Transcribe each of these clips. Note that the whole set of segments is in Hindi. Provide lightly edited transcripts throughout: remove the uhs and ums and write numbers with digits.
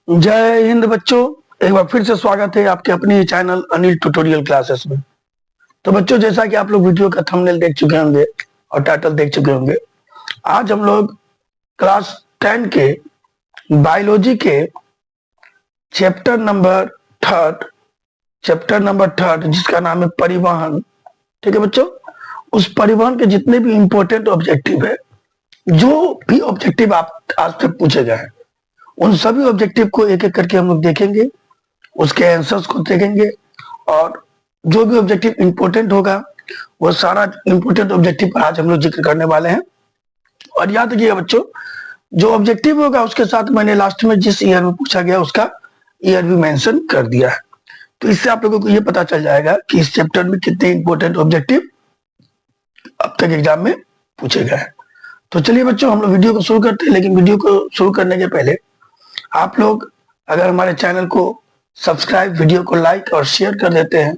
जय हिंद बच्चों। एक बार फिर से स्वागत है आपके अपने चैनल अनिल ट्यूटोरियल क्लासेस में। तो बच्चों, जैसा कि आप लोग वीडियो का थंबनेल देख चुके होंगे और टाइटल देख चुके होंगे, आज हम लोग क्लास 10 के बायोलॉजी के चैप्टर नंबर थर्ड जिसका नाम है परिवहन। ठीक है बच्चों, उस परिवहन के जितने भी इंपॉर्टेंट ऑब्जेक्टिव है, जो भी ऑब्जेक्टिव आप आज तक पूछे गए हैं, उन सभी ऑब्जेक्टिव को एक एक करके हम लोग देखेंगे, उसके आंसर्स को देखेंगे और जो भी ऑब्जेक्टिव इंपॉर्टेंट होगा वो सारा इंपॉर्टेंट ऑब्जेक्टिव आज हम लोग जिक्र करने वाले हैं। और याद रखिएगा बच्चों, जो ऑब्जेक्टिव होगा उसके साथ मैंने लास्ट में जिस ईयर में पूछा गया उसका ईयर भी मेंशन कर दिया है। तो इससे आप लोगों को ये पता चल जाएगा कि इस चैप्टर में कितने इंपॉर्टेंट ऑब्जेक्टिव अब तक एग्जाम में पूछे गए हैं। तो चलिए बच्चों, हम लोग वीडियो को शुरू करते हैं। लेकिन वीडियो को शुरू करने के पहले आप लोग अगर हमारे चैनल को सब्सक्राइब, वीडियो को लाइक और शेयर कर देते हैं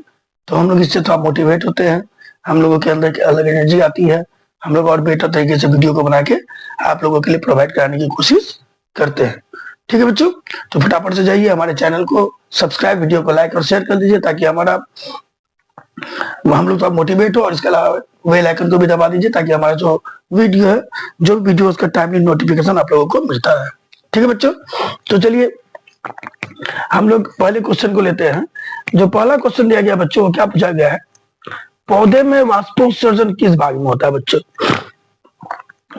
तो हम लोग इससे थोड़ा मोटिवेट होते हैं, हम लोगों के अंदर अलग एनर्जी आती है, हम लोग और बेहतर तरीके से वीडियो को बना के आप लोगों के लिए प्रोवाइड कराने की कोशिश करते हैं। ठीक है बच्चों, तो फटाफट से जाइए हमारे चैनल को सब्सक्राइब, वीडियो को लाइक और शेयर कर दीजिए ताकि हम लोग थोड़ा मोटिवेट हो, और इसके अलावा बेल आइकन को भी दबा दीजिए ताकि हमारा जो वीडियो है, जो वीडियो उसका टाइमली नोटिफिकेशन आप लोगों को मिलता है। ठीक है बच्चों, तो चलिए हम लोग पहले क्वेश्चन को लेते हैं। जो पहला क्वेश्चन दिया गया बच्चों, क्या पूछा गया है, पौधे में वाष्पोत्सर्जन किस भाग में होता है बच्चों?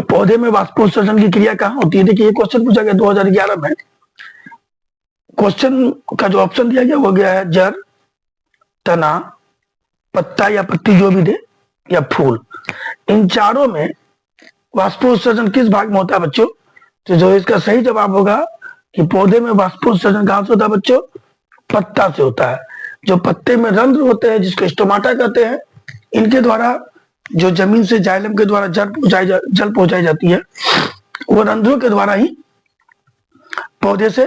पौधे में वाष्पोत्सर्जन की क्रिया कहाँ होती है? देखिए, ये क्वेश्चन पूछा गया 2011 में। क्वेश्चन का जो ऑप्शन दिया गया वो गया है जड़, तना, पत्ता या पत्ती जो भी दे, या फूल। इन चारों में वाष्पोत्सर्जन किस भाग में होता है बच्चों? तो जो इसका सही जवाब होगा कि पौधे में वाष्पोत्सर्जन कहां से होता है बच्चों? पत्ता से होता है। जो पत्ते में रंध्र होते हैं जिसको स्टोमाटा कहते हैं, इनके द्वारा जो जमीन से जाइलम के द्वारा जल पहुंचाई जाती है, वो रंध्रों के द्वारा ही पौधे से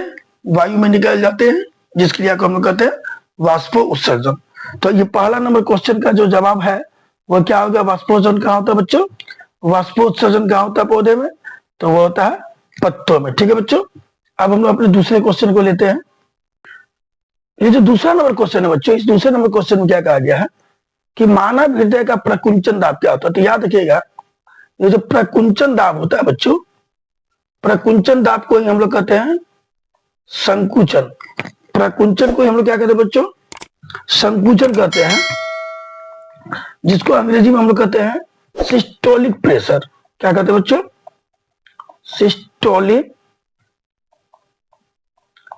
वायु में निकल जाते हैं, जिस क्रिया को हम लोग कहते हैं वाष्पो उत्सर्जन। तो ये पहला नंबर क्वेश्चन का जो जवाब है वो क्या होगा? वाष्पोत्सर्जन कहाँ होता है बच्चों? वाष्पोत्सर्जन कहाँ होता है पौधे में? तो वो होता है पत्तों में। ठीक है बच्चों, अब हम लोग अपने दूसरे क्वेश्चन को लेते हैं। ये जो दूसरा नंबर क्वेश्चन है बच्चों, इस दूसरे नंबर क्वेश्चन में क्या कहा गया है कि मानव हृदय का प्रकुंचन दाब क्या होता है? तो याद रखिएगा, ये जो प्रकुंचन दाब होता है बच्चों, प्रकुंचन दाब को ही हम लोग कहते हैं संकुचन। प्रकुंचन को हम लोग क्या कहते हैं बच्चों? संकुचन कहते हैं, जिसको अंग्रेजी में हम लोग कहते हैं सिस्टोलिक प्रेशर। क्या कहते हैं बच्चों? सिस्टोलिक,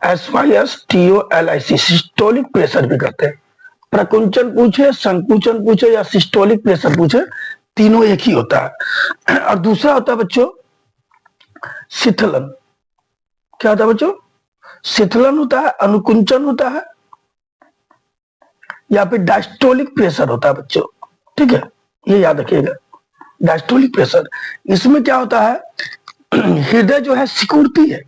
SYSTOLIC, सिस्टोलिक प्रेशर भी कहते हैं। प्रकुंचन पूछे, संकुचन पूछे या सिस्टोलिक प्रेशर पूछे, तीनों एक ही होता है। और दूसरा होता है बच्चों शिथिलन। क्या होता है बच्चों? शिथिलन होता है, अनुकुंचन होता है, या फिर डायस्टोलिक प्रेशर होता है बच्चों। ठीक है, ये याद रखिएगा, डायस्टोलिक प्रेशर। इसमें क्या होता है, हृदय जो है सिकुड़ती है,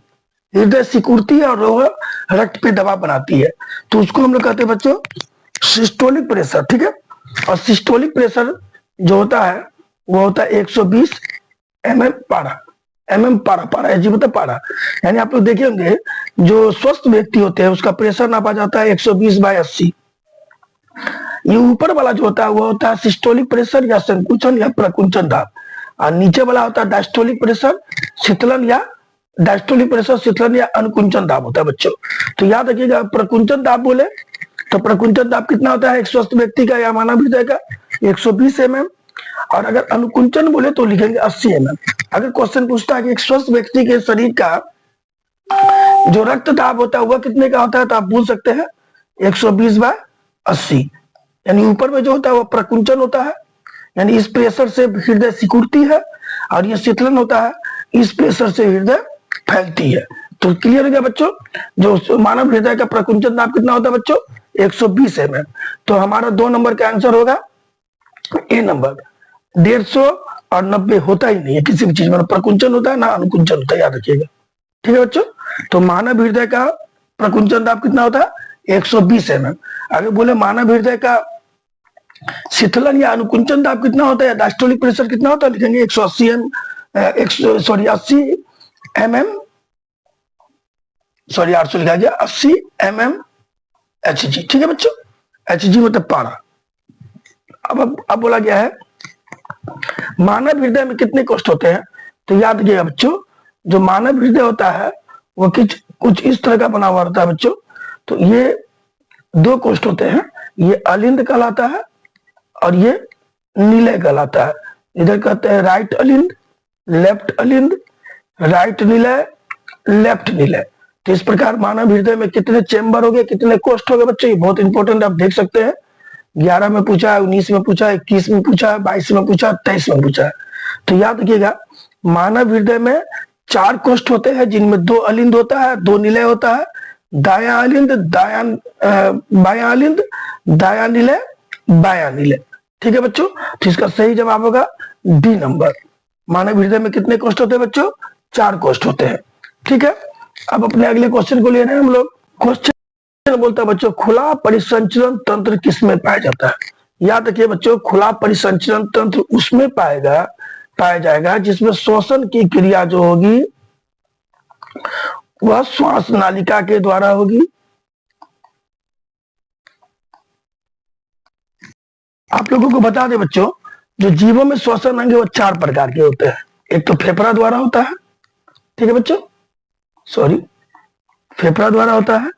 हृदय सिकुड़ती है और वह रक्त पे दबाव बनाती है, तो उसको हम लोग कहते हैं बच्चों सिस्टोलिक प्रेशर। ठीक है, और सिस्टोलिक प्रेशर जो होता है वो होता है 120 mm पारा, पारा जी मतलब पारा। यानी आप लोग देखे होंगे जो स्वस्थ व्यक्ति होते हैं उसका प्रेशर नापा जाता है 120/80। ये ऊपर वाला जो होता है वो होता है सिस्टोलिक प्रेशर या संकुचन या प्रकुंचन दाब, और नीचे वाला होता है डायस्टोलिक प्रेशर, शीतलन या डायस्टोलिक प्रेशर, शीतलन या अनुकुंचन दाब होता है बच्चों। तो याद रखिएगा, प्रकुंचन दाब बोले तो प्रकुंचन दाब कितना होता है एक स्वस्थ व्यक्ति का या मानव हृदय का? 120 mm। और अगर अनुकुंचन बोले तो लिखेंगे 80 mm। अगर क्वेश्चन पूछता है कि एक स्वस्थ व्यक्ति के शरीर का जो रक्त दाब होता है वह कितने का होता है, तो आप बोल सकते हैं 120/80। यानी ऊपर में जो होता है वो प्रकुंचन होता है, यानी इस प्रेशर से हृदय सिकुड़ती है, और ये शीतलन होता है, इस प्रेशर से हृदय फैलती है। तो क्लियर हो गया बच्चों? जो मानव हृदय का प्रकुंचन दाब कितना होता है बच्चों? 120 mm। तो हमारा 2 नंबर का आंसर होगा ए नंबर। 150 और 90 होता ही नहीं है किसी भी चीज में, प्रकुंचन होता है ना अनुकुंचन होता है, याद रखिएगा। ठीक है बच्चों, तो मानव हृदय का प्रकुंचन दाब कितना होता है? 120 mm। अगर बोले मानव हृदय का शीतलन या अनुकुंचन दाब कितना होता है, डायस्टोलिक प्रेशर कितना होता है, लिखेंगे 80 mm सॉरी 800 लिखा गया, 80 mmHg। ठीक है बच्चों, Hg मतलब पारा। अब बोला गया है मानव हृदय में कितने कोष्ठ होते हैं। तो याद रखिएगा बच्चों, जो मानव हृदय होता है वो कुछ इस तरह का बना हुआ होता है बच्चों। तो ये 2 कोष्ठ होते हैं, ये अलिंद कहलाता है और ये निलय कहलाता है। इधर कहते हैं राइट अलिंद, लेफ्ट अलिंद, राइट निलय, लेफ्ट निलय। तो इस प्रकार मानव हृदय में कितने चेंबर हो गए, कितने कोष्ठ हो गए बच्चों, ये बहुत इंपॉर्टेंट, आप देख सकते हैं। 11 में पूछा है, 19 में पूछा है, 21 में पूछा है, 22 में पूछा है, 23 में पूछा है। तो याद रखिएगा मानव हृदय में 4 कोष्ठ होते हैं, जिनमें 2 अलिंद होता है, 2 निलय होता है। दायां अलिंद, बायां अलिंद, दायां निलय, बायां निलय। ठीक है बच्चों, तो इसका सही जवाब होगा डी नंबर। मानव हृदय में कितने कोष्ठ होते हैं बच्चों, 4 कोष्ठ होते हैं। ठीक है, अब अपने अगले क्वेश्चन को ले रहे हैं हम लोग। क्वेश्चन बोलता है बच्चों खुला परिसंचरण तंत्र किसमें पाया जाता है। याद रखिए बच्चों, खुला परिसंचरण तंत्र उसमें पाया जाएगा जिसमें श्वसन की क्रिया जो होगी वह श्वास नालिका के द्वारा होगी। आप लोगों को बता दें बच्चों, जो जीवों में श्वसन अंग वो 4 प्रकार के होते हैं। एक तो फेफड़ा द्वारा होता है, ठीक है बच्चों, सॉरी फेफड़ा द्वारा होता है।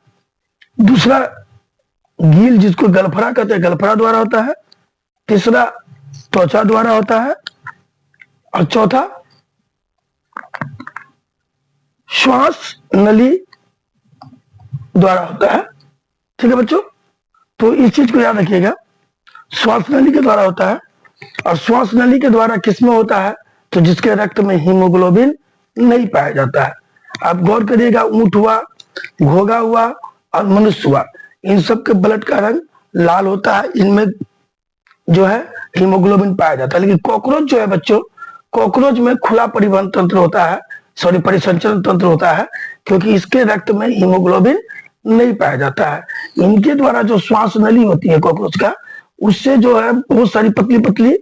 दूसरा गील जिसको गलफड़ा कहते हैं, गलफड़ा द्वारा होता है। तीसरा त्वचा द्वारा होता है और चौथा श्वास नली द्वारा होता है। ठीक है बच्चों, तो इस चीज को याद रखिएगा, श्वास नली के द्वारा होता है। और श्वास नली के द्वारा किसमें होता है, तो जिसके रक्त में हीमोग्लोबिन नहीं पाया जाता है। आप गौर करिएगा, ऊंट हुआ, घोगा हुआ और मनुष्य हुआ, इन सब के ब्लड का रंग लाल होता है, इनमें जो है हीमोग्लोबिन पाया जाता है। लेकिन कॉकरोच जो है बच्चों, कॉकरोच में खुला परिवहन तंत्र होता है, सॉरी परिसंचरण तंत्र होता है, क्योंकि इसके रक्त में हीमोग्लोबिन नहीं पाया जाता है। इनके द्वारा जो श्वास नली होती है कॉकरोच का, उससे जो है बहुत सारी पतली पतली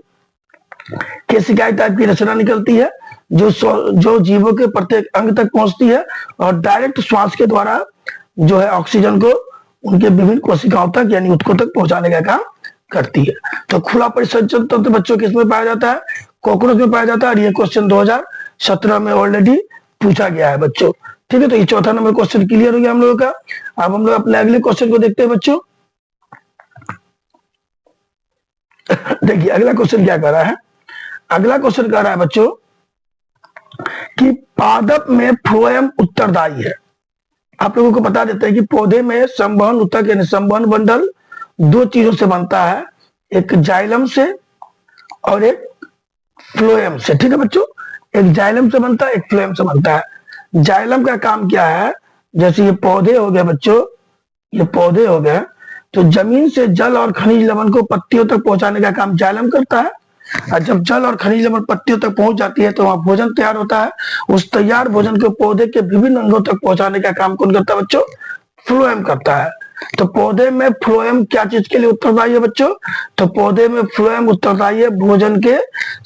केसिकाई टाइप की रचना निकलती है, जो जीवों के प्रत्येक अंग तक पहुंचती है और डायरेक्ट श्वास के द्वारा जो है ऑक्सीजन को उनके विभिन्न कोशिकाओं तक यानी उत्कों तक पहुंचाने का काम करती है। तो खुला परिसंचरण तंत्र बच्चों किसमें पाया जाता है, कॉकरोच में पाया जाता है। और ये क्वेश्चन 2017 में ऑलरेडी पूछा गया है बच्चों। ठीक है, तो ये चौथा नंबर क्वेश्चन क्लियर हो गया हम लोगों का। अब हम लोग अपने अगले क्वेश्चन को देखते हैं बच्चों। देखिए अगला क्वेश्चन क्या कर रहा है, अगला क्वेश्चन कह रहा है बच्चों कि पादप में फ्लोएम उत्तरदायी है। आप लोगों को बता देते हैं कि पौधे में संवहन ऊतक यानी संवहन बंडल 2 चीजों से बनता है, एक जाइलम से और एक फ्लोएम से। ठीक है बच्चों, एक जाइलम से बनता है, एक फ्लोएम से बनता है। जाइलम का काम क्या है, जैसे ये पौधे हो गए बच्चों, ये पौधे हो गए, तो जमीन से जल और खनिज लवण को पत्तियों तक पहुंचाने का काम जाइलम करता है। और जब जल और खनिज लवण पत्तियों तक पहुंच जाती है तो वहां भोजन तैयार होता है। उस तैयार भोजन को पौधे के विभिन्न अंगों तक पहुंचाने का काम कौन करता है बच्चों, फ्लोएम करता है। तो पौधे में फ्लोएम क्या चीज के लिए उत्तरदायी है बच्चों, तो पौधे में फ्लोएम उत्तरदायी है भोजन के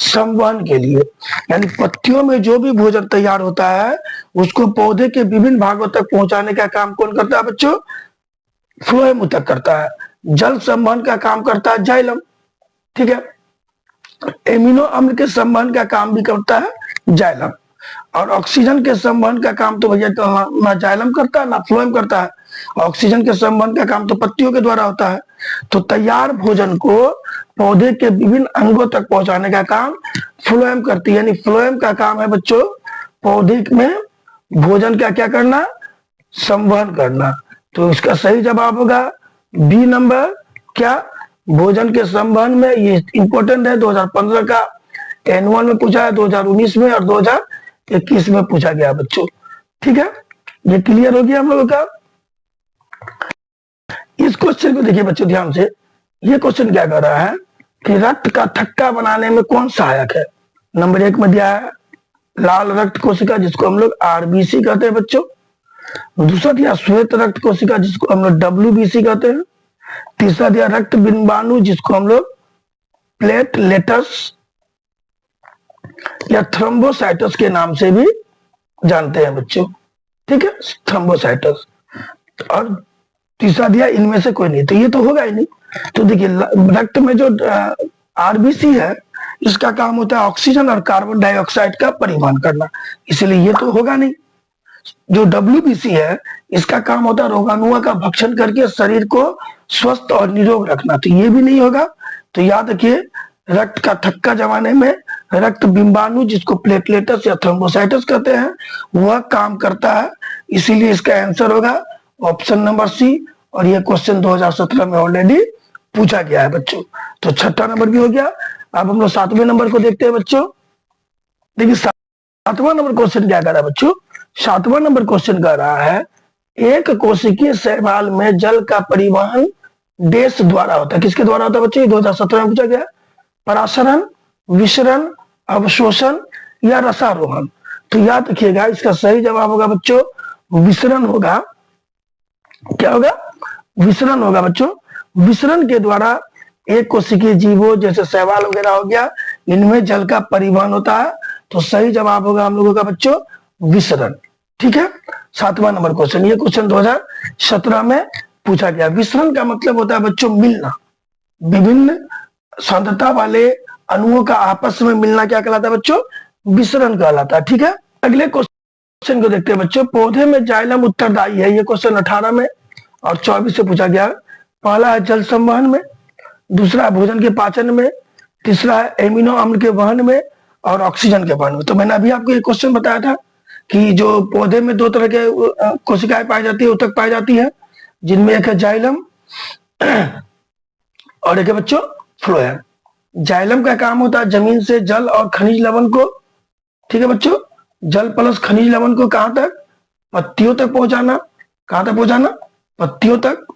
संवहन के लिए। यानी पत्तियों में जो भी भोजन तैयार होता है उसको पौधे के विभिन्न भागों तक पहुंचाने का काम कौन करता है बच्चों, फ्लोएम ऊतक करता है। जल संवहन का काम करता है जाइलम। ठीक है, एमिनो अम्ल के संवहन का काम भी करता है जाइलम। और ऑक्सीजन के संवहन का काम तो भैया ना जाइलम करता है ना फ्लोएम करता है। ऑक्सीजन के संवहन का काम तो पत्तियों के द्वारा होता है। तो तैयार भोजन को पौधे के विभिन्न अंगों तक पहुंचाने का काम फ्लोएम करती है। यानी फ्लोएम का काम है बच्चों पौधे में भोजन का क्या करना, संवहन करना। तो इसका सही जवाब होगा बी नंबर, क्या, भोजन के संवहन में। ये इंपॉर्टेंट है, 2015 का एनुअल में पूछा है, 2019 में और 2021 में पूछा गया बच्चों। ठीक है, ये क्लियर हो गया हम लोगों का। इस क्वेश्चन को देखिए बच्चों ध्यान से, ये क्वेश्चन क्या कर रहा है कि रक्त का थक्का बनाने में कौन सहायक है। नंबर 1 में दिया है लाल रक्त कोशिका जिसको हम लोग आरबीसी कहते हैं बच्चों। दूसरा दिया श्वेत रक्त कोशिका जिसको हम लोग डब्ल्यूबीसी कहते हैं। तीसरा दिया रक्त बिंबाणु जिसको हम लोग प्लेटलेटस या थ्रोम्बोसाइटस के नाम से भी जानते हैं बच्चों। ठीक है, थ्रोम्बोसाइटस। और तीसरा दिया इनमें से कोई नहीं, तो ये तो होगा ही नहीं। तो देखिए रक्त में जो आरबीसी है इसका काम होता है ऑक्सीजन और कार्बन डाइऑक्साइड का परिवहन करना, इसलिए ये तो होगा नहीं। जो डब्ल्यूबीसी है इसका काम होता है रोगाणुओं का भक्षण करके शरीर को स्वस्थ और निरोग रखना, तो ये भी नहीं होगा। तो याद रखिए रक्त का थक्का जमाने में रक्त बिंबाणु जिसको प्लेटलेटस या थ्रोम्बोसाइटस कहते हैं वह काम करता है, इसीलिए इसका आंसर होगा ऑप्शन नंबर सी। और ये क्वेश्चन 2017 में ऑलरेडी पूछा गया है बच्चों। तो छठा नंबर भी हो गया। अब हम लोग 7वें नंबर को देखते हैं बच्चों। देखिए 7वां नंबर क्वेश्चन क्या कर रहा है बच्चों, 7वां नंबर क्वेश्चन कर रहा है एक कोशिकीय शैवाल में जल का परिवहन देश द्वारा होता है, किसके द्वारा होता है बच्चों, 2017 में पूछा गया। परासरण, विसरण, अवशोषण या रसारोहण। तो याद रखिएगा इसका सही जवाब होगा बच्चों विसरण होगा। क्या होगा, विसरण होगा बच्चों। विसरण के द्वारा एक कोशिकीय जीवों जैसे शैवाल वगैरह हो गया इनमें जल का परिवहन होता है, तो सही जवाब होगा हम लोगों का बच्चों विसरण। ठीक है, 7वां नंबर क्वेश्चन, ये क्वेश्चन 2017 में पूछा गया। विसरण का मतलब होता है बच्चों मिलना, विभिन्न सांद्रता वाले अणुओं का आपस में मिलना क्या कहलाता है बच्चों, विसरण कहलाता है। ठीक है, अगले क्वेश्चन को देखते हैं बच्चों। पौधे में जाइलम उत्तरदायी है, ये क्वेश्चन 18 में और 24 से पूछा गया। पहला है जल संवहन में, दूसरा है भोजन के पाचन में, तीसरा है एमिनो अम्ल के वहन में और ऑक्सीजन के वहन में। तो मैंने अभी आपको ये क्वेश्चन बताया था कि जो पौधे में दो तरह के कोशिकाएं पाई जाती है, उत्तक पाई जाती है, जिनमें एक है जाइलम और एक है बच्चों फ्लोएम। जाइलम का काम होता है जमीन से जल और खनिज लवण को, ठीक है बच्चों, जल प्लस खनिज लवण को कहां तक, पत्तियों तक पहुंचाना। कहां तक पहुंचाना, पत्तियों तक।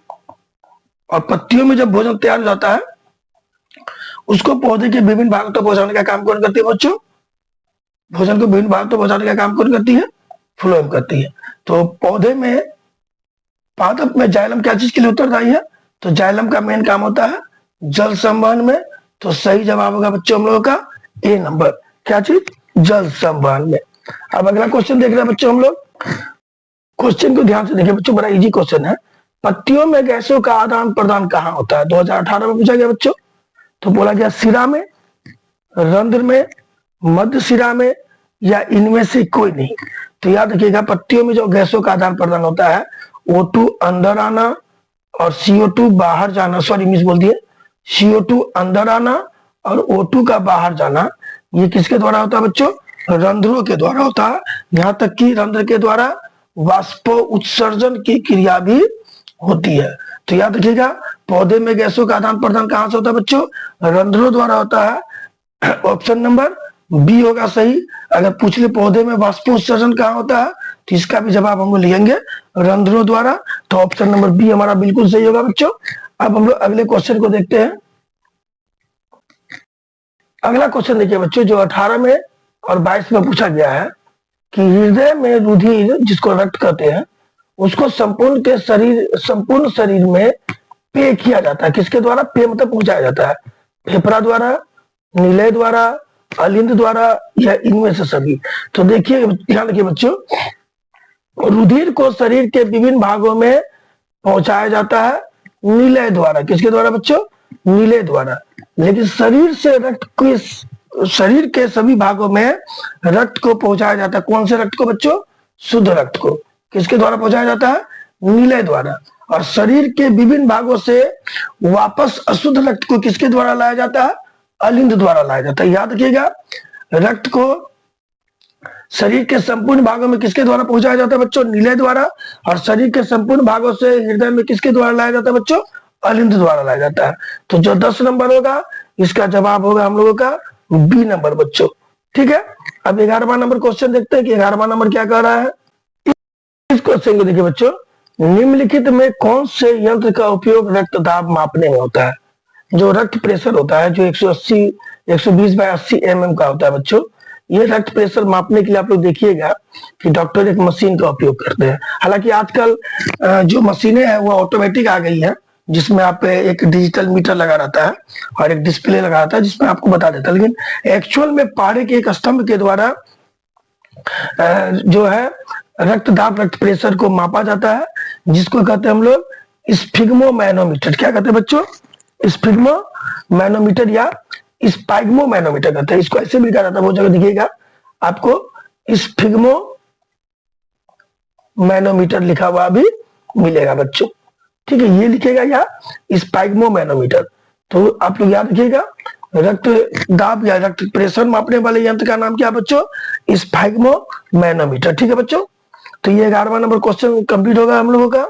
और पत्तियों में जब भोजन तैयार हो जाता है उसको पौधे के विभिन्न भागों तक पहुंचाने का काम कौन करती है बच्चों, भोजन को विभिन्न भागों तक पहुंचाने का काम कौन करती है, फ्लोएम करती है। तो पौधे में पादप में जाइलम क्या चीज के लिए उत्तरदायी है, तो जाइलम का मेन काम होता है जल संवहन में। तो सही जवाब होगा बच्चों हम लोगों का ए नंबर, क्या चीज, जल संवहन में। अब अगला क्वेश्चन देख रहे हैं बच्चों हम लोग, क्वेश्चन को ध्यान से देखिए बच्चों, बड़ा इजी क्वेश्चन है। पत्तियों में गैसों का आदान प्रदान कहाँ होता है, 2018 में पूछा गया बच्चों। तो बोला गया सिरा में, रंध्र में, मध्य सिरा में या इनमें से कोई नहीं। तो याद रखिएगा पत्तियों में जो गैसों का आदान प्रदान होता है O2 अंदर आना और CO2 बाहर जाना, सॉरी मिस बोल दिए, CO2 अंदर आना और O2 का बाहर जाना, ये किसके द्वारा होता है बच्चों, रंध्रों के द्वारा होता है। यहां तक कि रंध्र के द्वारा वाष्पो उत्सर्जन की क्रिया भी होती है। तो याद रखिएगा पौधे में गैसों का आदान प्रदान कहां से होता है बच्चों, रंध्रों द्वारा होता है। ऑप्शन नंबर बी होगा सही। अगर पूछ ले पौधे में वाष्पोत्सर्जन कहां होता है तो इसका भी जवाब हम लोग लिखेंगे रंध्रों द्वारा। तो ऑप्शन नंबर बी हमारा बिल्कुल सही होगा बच्चों। अब हम लोग अगले क्वेश्चन को देखते हैं। अगला क्वेश्चन देखिए बच्चों जो 18 में और 22 में पूछा गया है कि हृदय में रुधिर जिसको रक्त कहते हैं उसको संपूर्ण शरीर में पेय किया जाता है, किसके द्वारा, पेय मतलब पहुंचाया जाता है, फेफड़ा द्वारा, नीलय द्वारा, अलिंद द्वारा या इनमें से सभी। तो देखिए ध्यान रखिए बच्चों, रुधिर को शरीर के विभिन्न भागों में पहुंचाया जाता है नीलय द्वारा, किसके द्वारा बच्चों, नीलय द्वारा। लेकिन शरीर के सभी भागों में रक्त को पहुंचाया जाता है, कौन से रक्त को बच्चों, शुद्ध रक्त को, किसके द्वारा पहुंचाया जाता है, नीलय द्वारा। और शरीर के विभिन्न भागों से वापस अशुद्ध रक्त को किसके द्वारा लाया जाता है, अलिंद द्वारा लाया जाता है। याद रखिएगा रक्त को शरीर के संपूर्ण भागों में किसके द्वारा पहुंचाया जाता है बच्चों, नीलय द्वारा। और शरीर के संपूर्ण भागों से हृदय में किसके द्वारा लाया जाता है बच्चों, अलिंद द्वारा लाया जाता है। तो जो 10 नंबर होगा इसका जवाब होगा हम लोगों का बी नंबर बच्चों। ठीक है, अब 11वां नंबर क्वेश्चन देखते हैं कि 11वां नंबर क्या कह रहा है। इस क्वेश्चन को देखिए बच्चों, निम्नलिखित में कौन से यंत्र का उपयोग रक्त दाब मापने में होता है। जो रक्त प्रेशर होता है जो 120/80 mm का होता है बच्चों, ये रक्त प्रेशर मापने के लिए आप लोग देखिएगा कि डॉक्टर एक मशीन का उपयोग करते हैं। हालांकि आजकल जो मशीनें हैं वो ऑटोमेटिक आ गई है, जिसमें आप एक डिजिटल मीटर लगा रहता है और एक डिस्प्ले लगा रहता है जिसमें आपको बता देता है। लेकिन एक्चुअल में पारे के एक स्तंभ के द्वारा जो है रक्त दाब, रक्त प्रेशर को मापा जाता है, जिसको कहते हैं हम लोग स्फिग्मोमैनोमीटर। क्या कहते हैं बच्चों? स्फिग्मोमैनोमीटर या स्पाइग्मोमैनोमीटर कहते हैं। इसको ऐसे भी लिखा जाता है, वो जगह दिखेगा आपको स्फिग्मोमैनोमीटर लिखा हुआ भी मिलेगा बच्चों। ठीक है, ये लिखेगा या स्पाइग्मोमैनोमीटर। तो आप लोग याद रखिएगा, रक्त दाब या रक्त प्रेशर मापने वाले यंत्र का नाम क्या है बच्चों? स्फिग्मोमैनोमीटर। ठीक है बच्चों, तो ये 11वां नंबर क्वेश्चन कंप्लीट होगा हम लोगों का।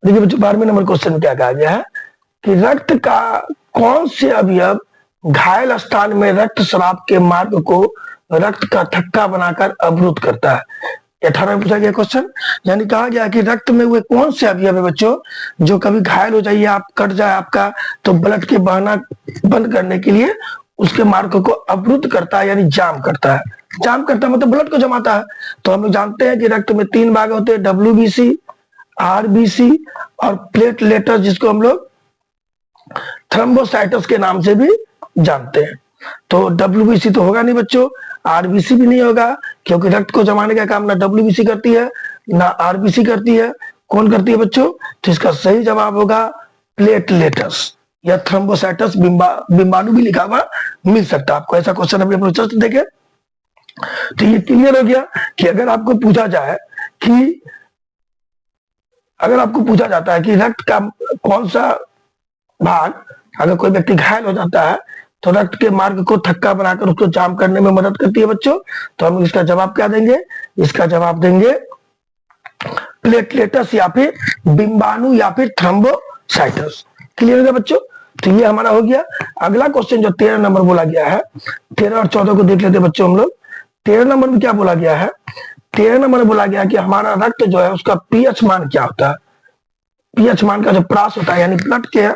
देखिए बच्चों, 12वें नंबर क्वेश्चन में क्या कहा गया है कि रक्त का कौन से अवयव घायल स्थान में रक्त स्राव के मार्ग को रक्त का थक्का बनाकर अवरुद्ध करता है? 18 में पूछा गया क्वेश्चन, यानी कहा गया कि रक्त में वे कौन से अवयव है बच्चों जो कभी घायल हो जाइए, आप कट जाए आपका, तो ब्लड के बहना बंद करने के लिए उसके मार्ग को अवरुद्ध करता है, यानी जाम करता है। जाम करता है मतलब ब्लड को जमाता है। तो हम लोग जानते हैं कि रक्त में 3 भाग होते हैं, WBC, RBC और प्लेटलेटस, जिसको हम लोग थ्रोम्बोसाइटस के नाम से भी जानते हैं। तो WBC तो होगा नहीं बच्चों, RBC भी नहीं होगा, क्योंकि रक्त को जमाने का काम ना WBC करती है ना RBC करती है। कौन करती है बच्चों? तो इसका सही जवाब होगा प्लेटलेटस या थ्रोम्बोसाइटस। बिंबाणु भी लिखा हुआ मिल सकता है आपको, ऐसा क्वेश्चन अभी अपने चर्च देखे। तो ये क्लियर हो गया कि अगर आपको पूछा जाए कि अगर आपको पूछा जाता है कि रक्त का कौन सा भाग, अगर कोई व्यक्ति घायल हो जाता है तो रक्त के मार्ग को थक्का बनाकर उसको जाम करने में मदद करती है बच्चों। तो हम इसका जवाब क्या देंगे? इसका जवाब देंगे प्लेटलेटस या फिर बिंबाणु या फिर थ्रोम्बोसाइटस। क्लियर है बच्चों? तो ये हमारा हो गया। अगला क्वेश्चन जो 13 नंबर बोला गया है, 13 और 14 को देख लेते हैं बच्चों हम लोग। 13 नंबर में क्या बोला गया है? 13 नंबर में बोला गया कि हमारा रक्त जो है उसका पीएच मान क्या होता है? पीएच मान का जो प्रास होता है, यानी ब्लड के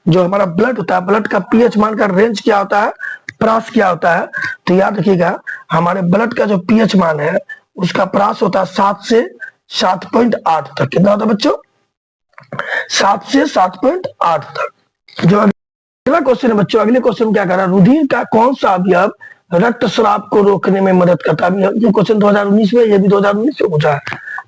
जो हमारा ब्लड होता है, ब्लड का पीएच मान का रेंज क्या होता है, प्रास क्या होता है? तो याद रखिएगा, हमारे ब्लड का जो पीएच मान है उसका प्रास होता है 7 से 7.8 तक। कितना होता है बच्चों? 7 से 7.8 तक। जो अगला क्वेश्चन है बच्चों, अगले क्वेश्चन में क्या कर रहा है? रुधिर का कौन सा अवयव रक्त स्राव को रोकने में मदद करता है? ये क्वेश्चन 2019 में, ये भी 2019 में पूछा है।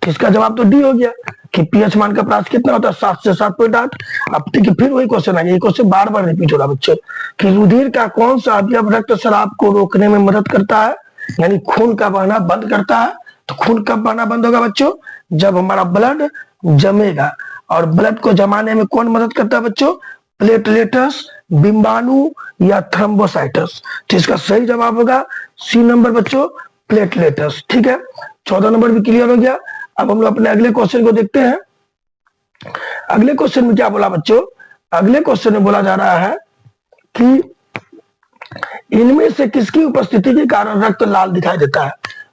इसका जवाब तो डी हो गया कि पीएच मान का प्रास कितना होता है? 7 से 7.8। अब ठीक है, फिर वही क्वेश्चन आ गया। ये क्वेश्चन बार बार रिपीट हो रहा है बच्चों कि रुधिर का कौन सा अवयव रक्त स्राव को रोकने में मदद करता है, यानी खून का बहना बंद करता है। तो खून कब बहना बंद होगा बच्चों? जब हमारा ब्लड जमेगा। और ब्लड को जमाने में कौन मदद करता है बच्चों? प्लेटलेटस, बिंबाणु या थ्रोम्बोसाइटस। तो इसका सही जवाब होगा सी नंबर बच्चों, प्लेटलेटस। ठीक है, 14 नंबर भी क्लियर हो गया। अब हम लोग अपने अगले क्वेश्चन को देखते हैं। अगले क्वेश्चन में क्या बोला बच्चों? अगले क्वेश्चन में बोला जा रहा है कि इनमें से किसकी उपस्थिति के कारण रक्त लाल दिखाई देता है?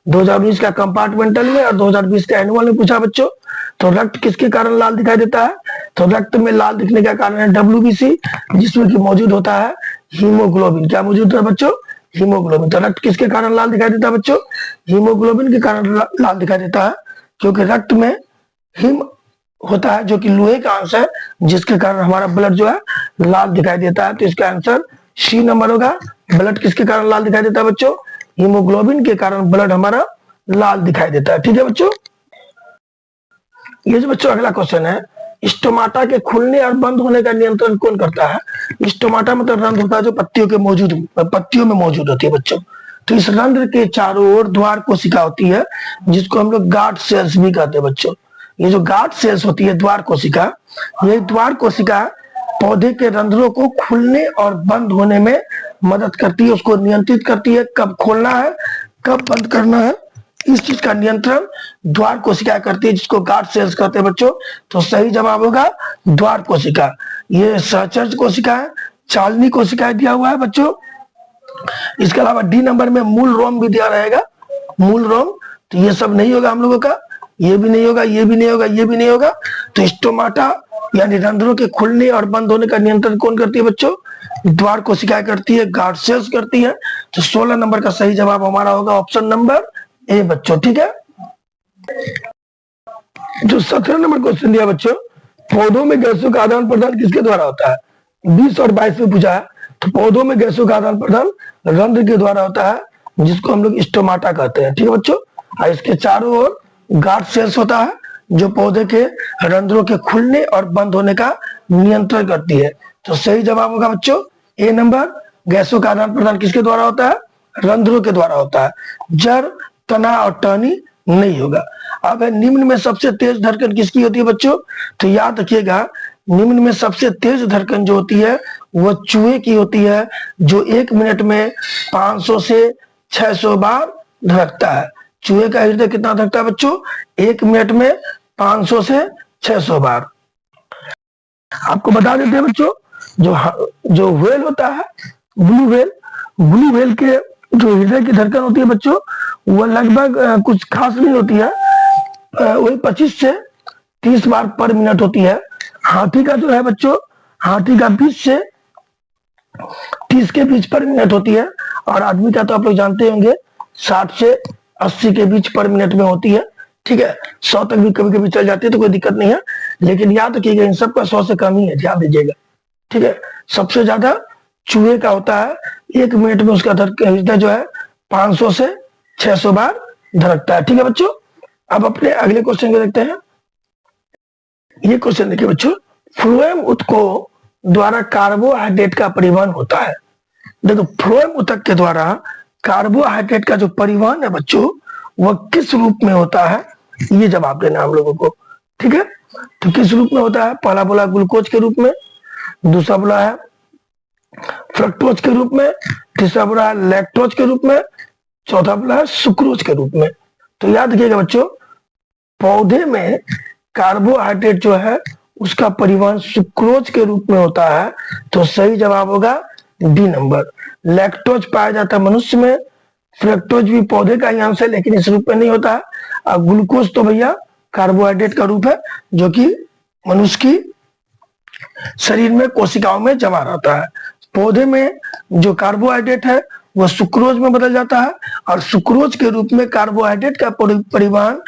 2019 का कंपार्टमेंटल में और 2020 का एनुअल में पूछा बच्चों। तो रक्त किसके कारण लाल दिखाई देता है? तो रक्त में लाल दिखने का कारण है WBC, जिसमें कि मौजूद होता है हीमोग्लोबिन। क्या मौजूद होता है बच्चों? हीमोग्लोबिन। तो रक्त किसके कारण लाल दिखाई देता है बच्चों? हीमोग्लोबिन के कारण लाल दिखाई देता है, क्योंकि रक्त में हिम होता है जो कि लोहे का अंश है, जिसके कारण हमारा ब्लड जो है लाल दिखाई देता है। तो इसका आंसर सी नंबर होगा। ब्लड किसके कारण लाल दिखाई देता है बच्चों? हीमोग्लोबिन के कारण ब्लड हमारा लाल दिखाई देता है। ठीक है बच्चों, ये जो बच्चों अगला क्वेश्चन है, स्टोमाटा के खुलने और बंद होने का नियंत्रण कौन करता है? स्टोमाटा मतलब रंध्र होता है जो पत्तियों में मौजूद होती है बच्चों। तो इस रंध्र के चारों ओर द्वार कोशिका होती है, जिसको हम लोग गार्ड सेल्स भी कहते हैं बच्चों। ये जो गार्ड सेल्स होती है, द्वार कोशिका, ये द्वार कोशिका पौधे के रंध्रों को खुलने और बंद होने में मदद करती है, उसको नियंत्रित करती है, कब खोलना है कब बंद करना है, इस चीज का नियंत्रण द्वार कोशिका करती है, जिसको गार्ड सेल्स कहते हैं बच्चों। तो सही जवाब होगा द्वार कोशिका। ये सहचर्य कोशिका है, चालनी कोशिका दिया हुआ है बच्चों। इसके अलावा डी नंबर में मूल रोम भी दिया रहेगा, मूल रोम। तो ये सब नहीं होगा हम लोगों का, ये भी नहीं होगा, ये भी नहीं होगा, ये भी नहीं होगा। तो स्टोमाटा यानी रंध्रों के खुलने और बंद होने का नियंत्रण कौन करती है बच्चों? द्वार कोशिका करती है, गार्ड सेल्स करती है। तो 16 नंबर का सही जवाब हमारा होगा ऑप्शन नंबर ए बच्चों। ठीक है, जो 17 नंबर क्वेश्चन दिया बच्चों, पौधों में गैसों का आदान प्रदान किसके द्वारा होता है? 20 और 22 में पूछा है। तो पौधों में गैसों का आदान प्रदान रंध्र के द्वारा होता है, जिसको हम लोग स्टोमाटा कहते हैं। ठीक है बच्चों, और इसके चारों ओर गार्ड सेल्स होता है जो पौधे के रंध्रों के खुलने और बंद होने का नियंत्रण करती है। तो सही जवाब होगा बच्चों ए नंबर। गैसों का आदान प्रदान किसके द्वारा होता है? रंध्रों के द्वारा होता है। जड़, तना और टहनी नहीं होगा। अब निम्न में सबसे तेज धड़कन किसकी होती है बच्चों? तो याद रखिएगा, निम्न में सबसे तेज धड़कन जो होती है वो चूहे की होती है, जो 1 मिनट में 500 से 600 बार धड़कता है। चूहे का हृदय कितना धड़कता है बच्चों? 1 मिनट में 500 से 600 बार। आपको बता देते हैं बच्चों, जो व्हेल होता है, ब्लू व्हेल के जो हृदय की धड़कन होती है बच्चों, वो लगभग कुछ खास नहीं होती है, वही 25 से 30 बार पर मिनट होती है। हाथी का जो है बच्चों, हाथी का 20 से 30 के बीच पर मिनट होती है। और आदमी का तो आप लोग जानते होंगे 60 से 80 के बीच पर मिनट में होती है। ठीक है, 100 तक भी कभी कभी चल जाती है तो कोई दिक्कत नहीं है, लेकिन याद रखिएगा इन सबका 100 से कम ही है, ध्यान दीजिएगा। ठीक है, सबसे ज्यादा चूहे का होता है, 1 मिनट में उसका हृदय जो है 500 से 600 बार धड़कता है। ठीक है बच्चों, अब अपने अगले क्वेश्चन को देखते हैं। ये क्वेश्चन देखिए बच्चों, फ्लोएम ऊतकों द्वारा कार्बोहाइड्रेट का परिवहन होता है। देखो, फ्लोएम ऊतक के द्वारा कार्बोहाइड्रेट का जो परिवहन है बच्चों, वह किस रूप में होता है, ये जवाब देना हम लोगों को। ठीक है, तो किस रूप में होता है? पहला बोला ग्लूकोज के रूप में, दूसरा बोला है फ्रक्टोज के रूप में, तीसरा बोला है लैक्टोज के रूप में, चौथा बोला है सुक्रोज के रूप में। तो याद रखिएगा बच्चों, पौधे में कार्बोहाइड्रेट जो है उसका परिवहन सुक्रोज के रूप में होता है। तो सही जवाब होगा डी नंबर। लैक्टोज पाया जाता है मनुष्य में, फ्रक्टोज भी पौधे का ही अंश है लेकिन इस रूप में नहीं होता है। और ग्लूकोज तो भैया कार्बोहाइड्रेट का रूप है जो कि मनुष्य की शरीर में कोशिकाओं में जमा रहता है। पौधे में जो कार्बोहाइड्रेट है वह सुक्रोज में बदल जाता है और सुक्रोज के रूप में कार्बोहाइड्रेट का परिवहन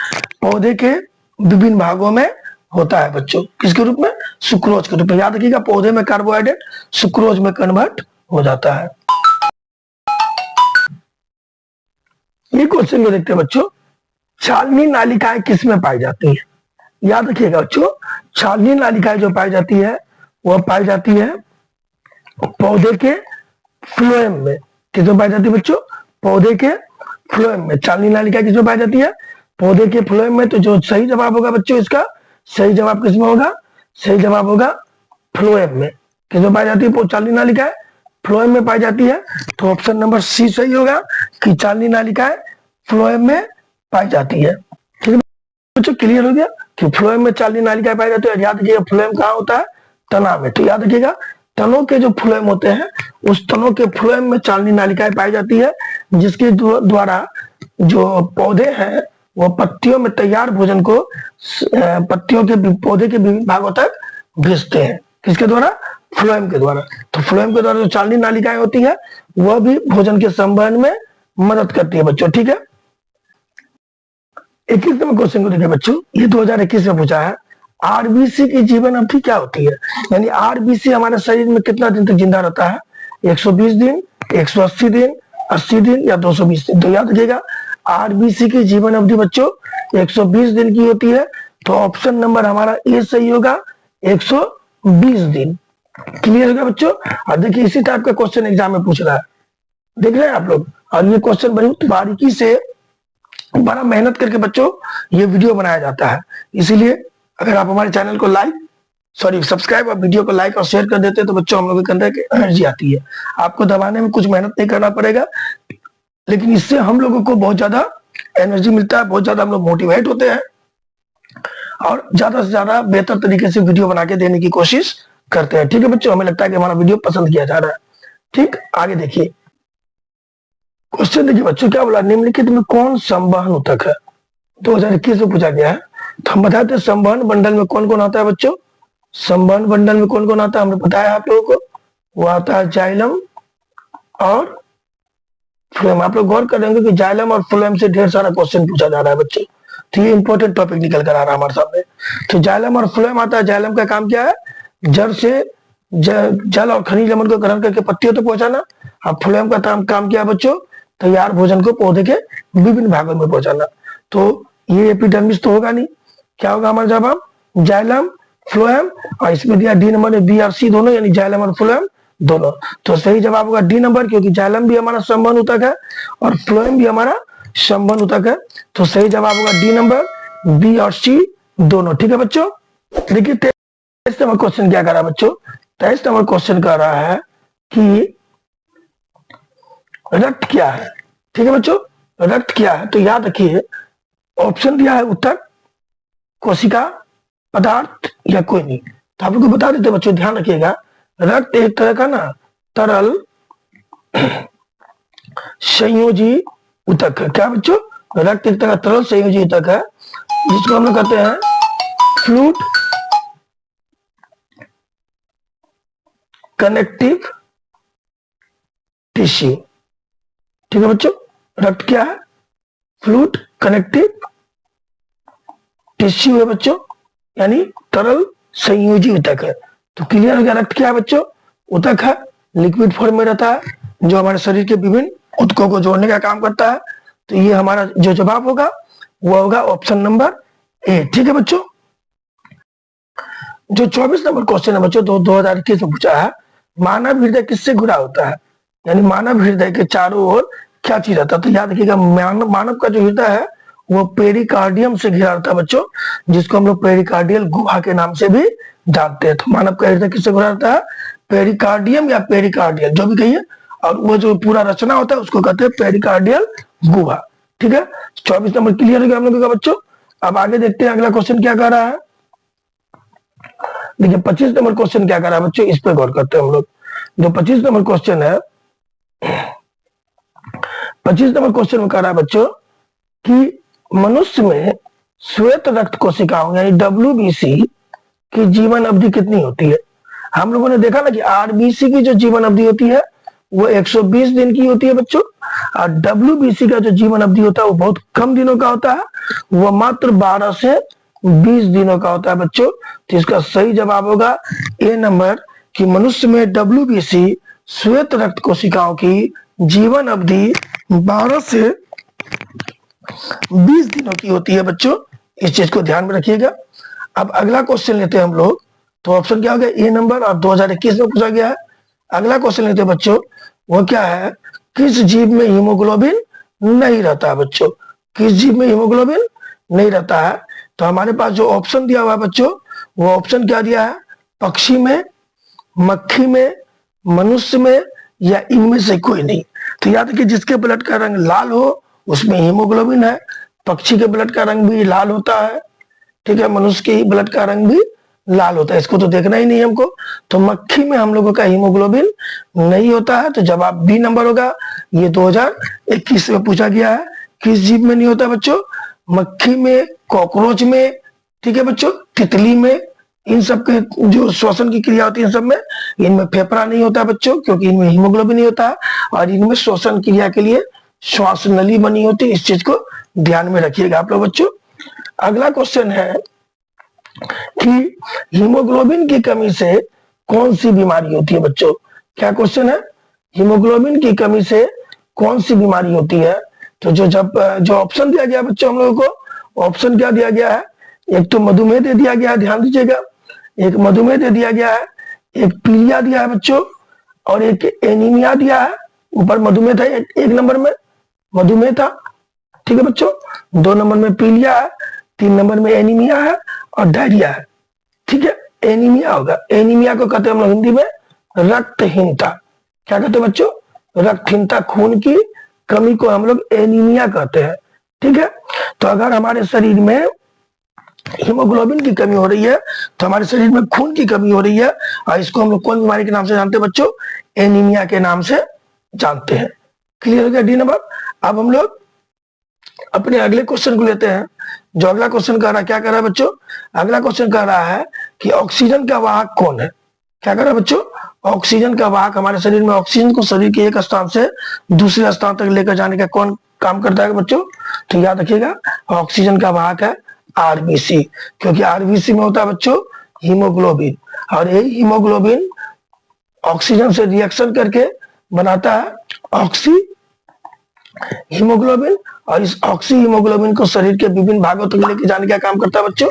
पौधे के विभिन्न भागों में होता है बच्चों। किसके रूप में? सुक्रोज के रूप में। याद रखिएगा, पौधे में कार्बोहाइड्रेट सुक्रोज में कन्वर्ट हो जाता है। ये क्वेश्चन को देखते हैं बच्चों, छालनी नालिकाएं किस में पाई जाती है? याद रखिएगा बच्चों, छालनी नालिकाएं जो पाई जाती है वह पाई जाती है पौधे के फ्लोएम में। किसमें पाई जाती है बच्चों? पौधे के फ्लोएम में। छालनी नालिका किसमें पाई जाती है? पौधे के फ्लोएम में। तो जो सही जवाब होगा बच्चों, इसका सही जवाब किसमें होगा? सही जवाब होगा फ्लोएम में। किसमें पाई जाती है छालनी नालिकाएं? फ्लोएम में पाई जाती है। तो ऑप्शन नंबर सी सही होगा कि छालनी नालिकाएं फ्लोएम में पाई जाती है। ठीक है बच्चों, क्लियर हो गया कि फ्लोएम में छालनी नालिकाएं पाई जाती है। याद रखिएगा, फ्लोएम कहाँ होता है? तना में। तो याद रखिएगा, तनों के जो फ्लोएम होते हैं उस तनों के फ्लोएम में छालनी नालिकाएं पाई जाती है, जिसके द्वारा जो पौधे हैं वो पत्तियों में तैयार भोजन को पत्तियों के पौधे के विभिन्न भागों तक भेजते हैं। किसके द्वारा? फ्लोएम के द्वारा। तो फ्लोएम के द्वारा जो छालनी नालिकाएं होती है वह भी भोजन के संवहन में मदद करती है बच्चों। ठीक है, 21वें क्वेश्चन को देखिए बच्चों, ये 2021 में पूछा है। आरबीसी की जीवन अवधि क्या होती है? यानी आरबीसी हमारे शरीर में कितना दिन तक जिंदा रहता है? 120 दिन, 180 दिन, 80 दिन या 220 दिन? तो याद रखिएगा, आरबीसी की जीवन अवधि बच्चों 120 दिन की होती है। तो ऑप्शन नंबर हमारा ए सही होगा, 120 दिन। क्लियर होगा बच्चों? और देखिए, इसी टाइप का क्वेश्चन एग्जाम में पूछ रहा है, देख रहे हैं आप लोग। और ये क्वेश्चन बहुत बारीकी से, बड़ा मेहनत करके बच्चों ये वीडियो बनाया जाता है। इसीलिए अगर आप हमारे चैनल को सब्सक्राइब और वीडियो को लाइक और शेयर कर देते हैं तो बच्चों हम लोग के अंदर एनर्जी आती है। आपको दबाने में कुछ मेहनत नहीं करना पड़ेगा, लेकिन इससे हम लोगों को बहुत ज्यादा एनर्जी मिलता है, बहुत ज्यादा हम लोग मोटिवेट होते हैं और ज्यादा से ज्यादा बेहतर तरीके से वीडियो बना के देने की कोशिश करते हैं। ठीक है बच्चों, हमें लगता है कि हमारा वीडियो पसंद किया जा रहा है। ठीक, आगे देखिए क्वेश्चन। देखिए बच्चों, क्या बोला? निम्नलिखित में कौन संवहन ऊतक है? 2021 में पूछा गया है। तो हम बताते हैं संवहन बंडल में कौन कौन आता है बच्चों। संवहन बंडल में कौन कौन आता है हमने बताया आप लोगों को। वो आता है जाइलम और फ्लोएम। आप लोग गौर करेंगे कि जाइलम और फ्लोएम से ढेर सारा क्वेश्चन पूछा जा रहा है बच्चों। तो ये इंपॉर्टेंट टॉपिक निकल कर आ रहा है हमारे सामने। तो जाइलम और फ्लोएम आता है। जाइलम का काम क्या है? जड़ से जल और खनिज लवण को ग्रहण करके पत्तियों तक पहुंचाना। और फ्लोएम का काम क्या है बच्चों? तैयार भोजन को पौधे के विभिन्न भागों में पहुंचाना। तो ये एपिडर्मिस तो होगा नहीं, क्या होगा हमारा जवाब? जाइलम, फ्लोएम, और इसमें दिया डी नंबर में बी और सी दोनों, यानी जाइलम और फ्लोएम दोनों। तो सही जवाब होगा डी नंबर, क्योंकि जाइलम भी हमारा संवहन ऊतक है और फ्लोएम भी हमारा संवहन ऊतक है। तो सही जवाब होगा डी नंबर, बी और सी दोनों। ठीक है बच्चों, देखिए 23 नंबर क्वेश्चन क्या कर रहा है बच्चों? 23 नंबर क्वेश्चन कर रहा है कि रक्त क्या है। ठीक है बच्चों, रक्त क्या है? तो याद रखिए, ऑप्शन दिया है ऊतक, कोशिका, पदार्थ या कोई नहीं। तो आप लोग को बता देते बच्चों, ध्यान रखिएगा, रक्त एक तरह का ना तरल संयोजी ऊतक है। क्या बच्चों? रक्त एक तरह का तरल संयोजी ऊतक है, जिसको हम लोग कहते हैं फ्लूइड कनेक्टिव टिश्यू। ठीक है बच्चों, रक्त क्या है? फ्लूइड कनेक्टिव टिश्यू है बच्चों, यानी तरल संयोजी ऊतक है। तो क्लियर हो गया, रक्त क्या है बच्चों? ऊतक है, लिक्विड फॉर्म में रहता है, जो हमारे शरीर के विभिन्न ऊतकों को जोड़ने का काम करता है। तो ये हमारा जो जवाब होगा वो होगा ऑप्शन नंबर ए। ठीक है बच्चों, जो 24 नंबर क्वेश्चन है बच्चों, 2021 में पूछा है, मानव हृदय किससे घिरा होता है? यानी मानव हृदय के चारों ओर क्या चीज रहता है? तो याद रखिएगा, मानव का जो हृदय है वो पेरिकार्डियम से घिरा रहता है बच्चों, जिसको हम लोग पेरिकार्डियल गुहा के नाम से भी जानते हैं। तो मानव का हृदय किससे घिरा रहता है? पेरिकार्डियम या पेरिकार्डियल, जो भी कहिए, और वो जो पूरा रचना होता है उसको कहते हैं पेरिकार्डियल गुहा। ठीक है, 24 नंबर क्लियर हो गया हम लोगों का बच्चों। अब आगे देखते हैं अगला क्वेश्चन क्या कर रहा है। देखिए 25 नंबर क्वेश्चन क्या कर रहा है बच्चों, इस पे गौर करते हैं हम लोग। जो 25 नंबर क्वेश्चन है, 25 नंबर क्वेश्चन में कह रहा है बच्चों कि मनुष्य में श्वेत रक्त कोशिकाओं यानी WBC की जीवन अवधि कितनी होती है? हम लोगों ने देखा ना कि RBC की जो जीवन अवधि होती है वो 120 दिन की होती है बच्चों, और WBC का जो जीवन अवधि होता है वो बहुत कम दिनों का होता है, वो मात्र 12 से 20 दिनों का होता है बच्चों। तो इसका सही जवाब होगा ए नंबर, कि मनुष्य में WBC श्वेत रक्त कोशिकाओं की जीवन अवधि 12 से 20 दिनों की होती है बच्चों। इस चीज को ध्यान में रखिएगा। अब अगला क्वेश्चन लेते हैं हम लोग, तो ऑप्शन क्या हो गया? ए नंबर, और 2021 में पूछा गया है। अगला क्वेश्चन लेते हैं बच्चों, वो क्या है? किस जीव में हीमोग्लोबिन नहीं रहता है बच्चों? किस जीव में हीमोग्लोबिन नहीं रहता है? तो हमारे पास जो ऑप्शन दिया हुआ है बच्चों, वो ऑप्शन क्या दिया है? पक्षी में, मक्खी में, मनुष्य में, या इनमें से कोई नहीं। तो याद रखिए, जिसके ब्लड का रंग लाल हो उसमें हीमोग्लोबिन है। पक्षी के ब्लड का रंग भी लाल होता है, ठीक है, मनुष्य के ब्लड का रंग भी लाल होता है, इसको तो देखना ही नहीं हमको। तो मक्खी में हम लोगों का हीमोग्लोबिन नहीं होता है, तो जवाब बी नंबर होगा। ये 2021 में पूछा गया है, किस जीव में नहीं होता बच्चों? मक्खी में, कॉकरोच में, ठीक है बच्चों, तितली में, इन सब के जो श्वसन की क्रिया होती है इन सब में, इनमें फेफड़ा नहीं होता बच्चों, क्योंकि इनमें हीमोग्लोबिन नहीं होता है, और इनमें श्वसन क्रिया के लिए श्वास नली बनी होती है। इस चीज को ध्यान में रखिएगा आप लोग बच्चों। अगला क्वेश्चन है कि हीमोग्लोबिन की कमी से कौन सी बीमारी होती है बच्चों? क्या क्वेश्चन है? हीमोग्लोबिन की कमी से कौन सी बीमारी होती है? तो जो ऑप्शन दिया गया बच्चों हम लोगों को, ऑप्शन क्या दिया गया है? एक तो मधुमेह दे दिया गया है, ध्यान दीजिएगा, एक मधुमेह दे दिया गया है, एक पीलिया दिया है बच्चों, और एक एनीमिया दिया है। ऊपर मधुमेह था, एक नंबर में मधुमेह था, ठीक है बच्चों, 2 नंबर में पीलिया है, 3 नंबर में एनीमिया है, और डायरिया है। ठीक है, एनीमिया होगा। एनीमिया को कहते हैं हम लोग हिंदी में रक्तहीनता। क्या कहते हैं बच्चों? रक्तहीनता, खून की कमी को हम लोग एनीमिया कहते हैं। ठीक है, तो अगर हमारे शरीर में हीमोग्लोबिन की कमी हो रही है तो हमारे शरीर में खून की कमी हो रही है, और इसको हम लोग कौन बीमारी के नाम से जानते हैं बच्चों? एनीमिया के नाम से जानते हैं। क्लियर हो गया डी नंबर। अब हम लोग अपने अगले क्वेश्चन को लेते हैं। जो अगला क्वेश्चन कह रहा है, क्या कह रहा है बच्चों? अगला क्वेश्चन कह रहा है कि ऑक्सीजन का वाहक कौन है? क्या कह रहा है बच्चों? ऑक्सीजन का वाहक, हमारे शरीर में ऑक्सीजन को शरीर के एक स्थान से दूसरे स्थान तक लेकर जाने का कौन काम करता है बच्चों? तो याद रखिएगा, ऑक्सीजन का वाहक है आरबीसी, क्योंकि आरबीसी में होता है बच्चों हीमोग्लोबिन, और यही हीमोग्लोबिन ऑक्सीजन से रिएक्शन करके बनाता है हीमोग्लोबिन, और इस ऑक्सी हीमोग्लोबिन को शरीर के विभिन्न भागों तक लेके जाने का काम करता है बच्चों,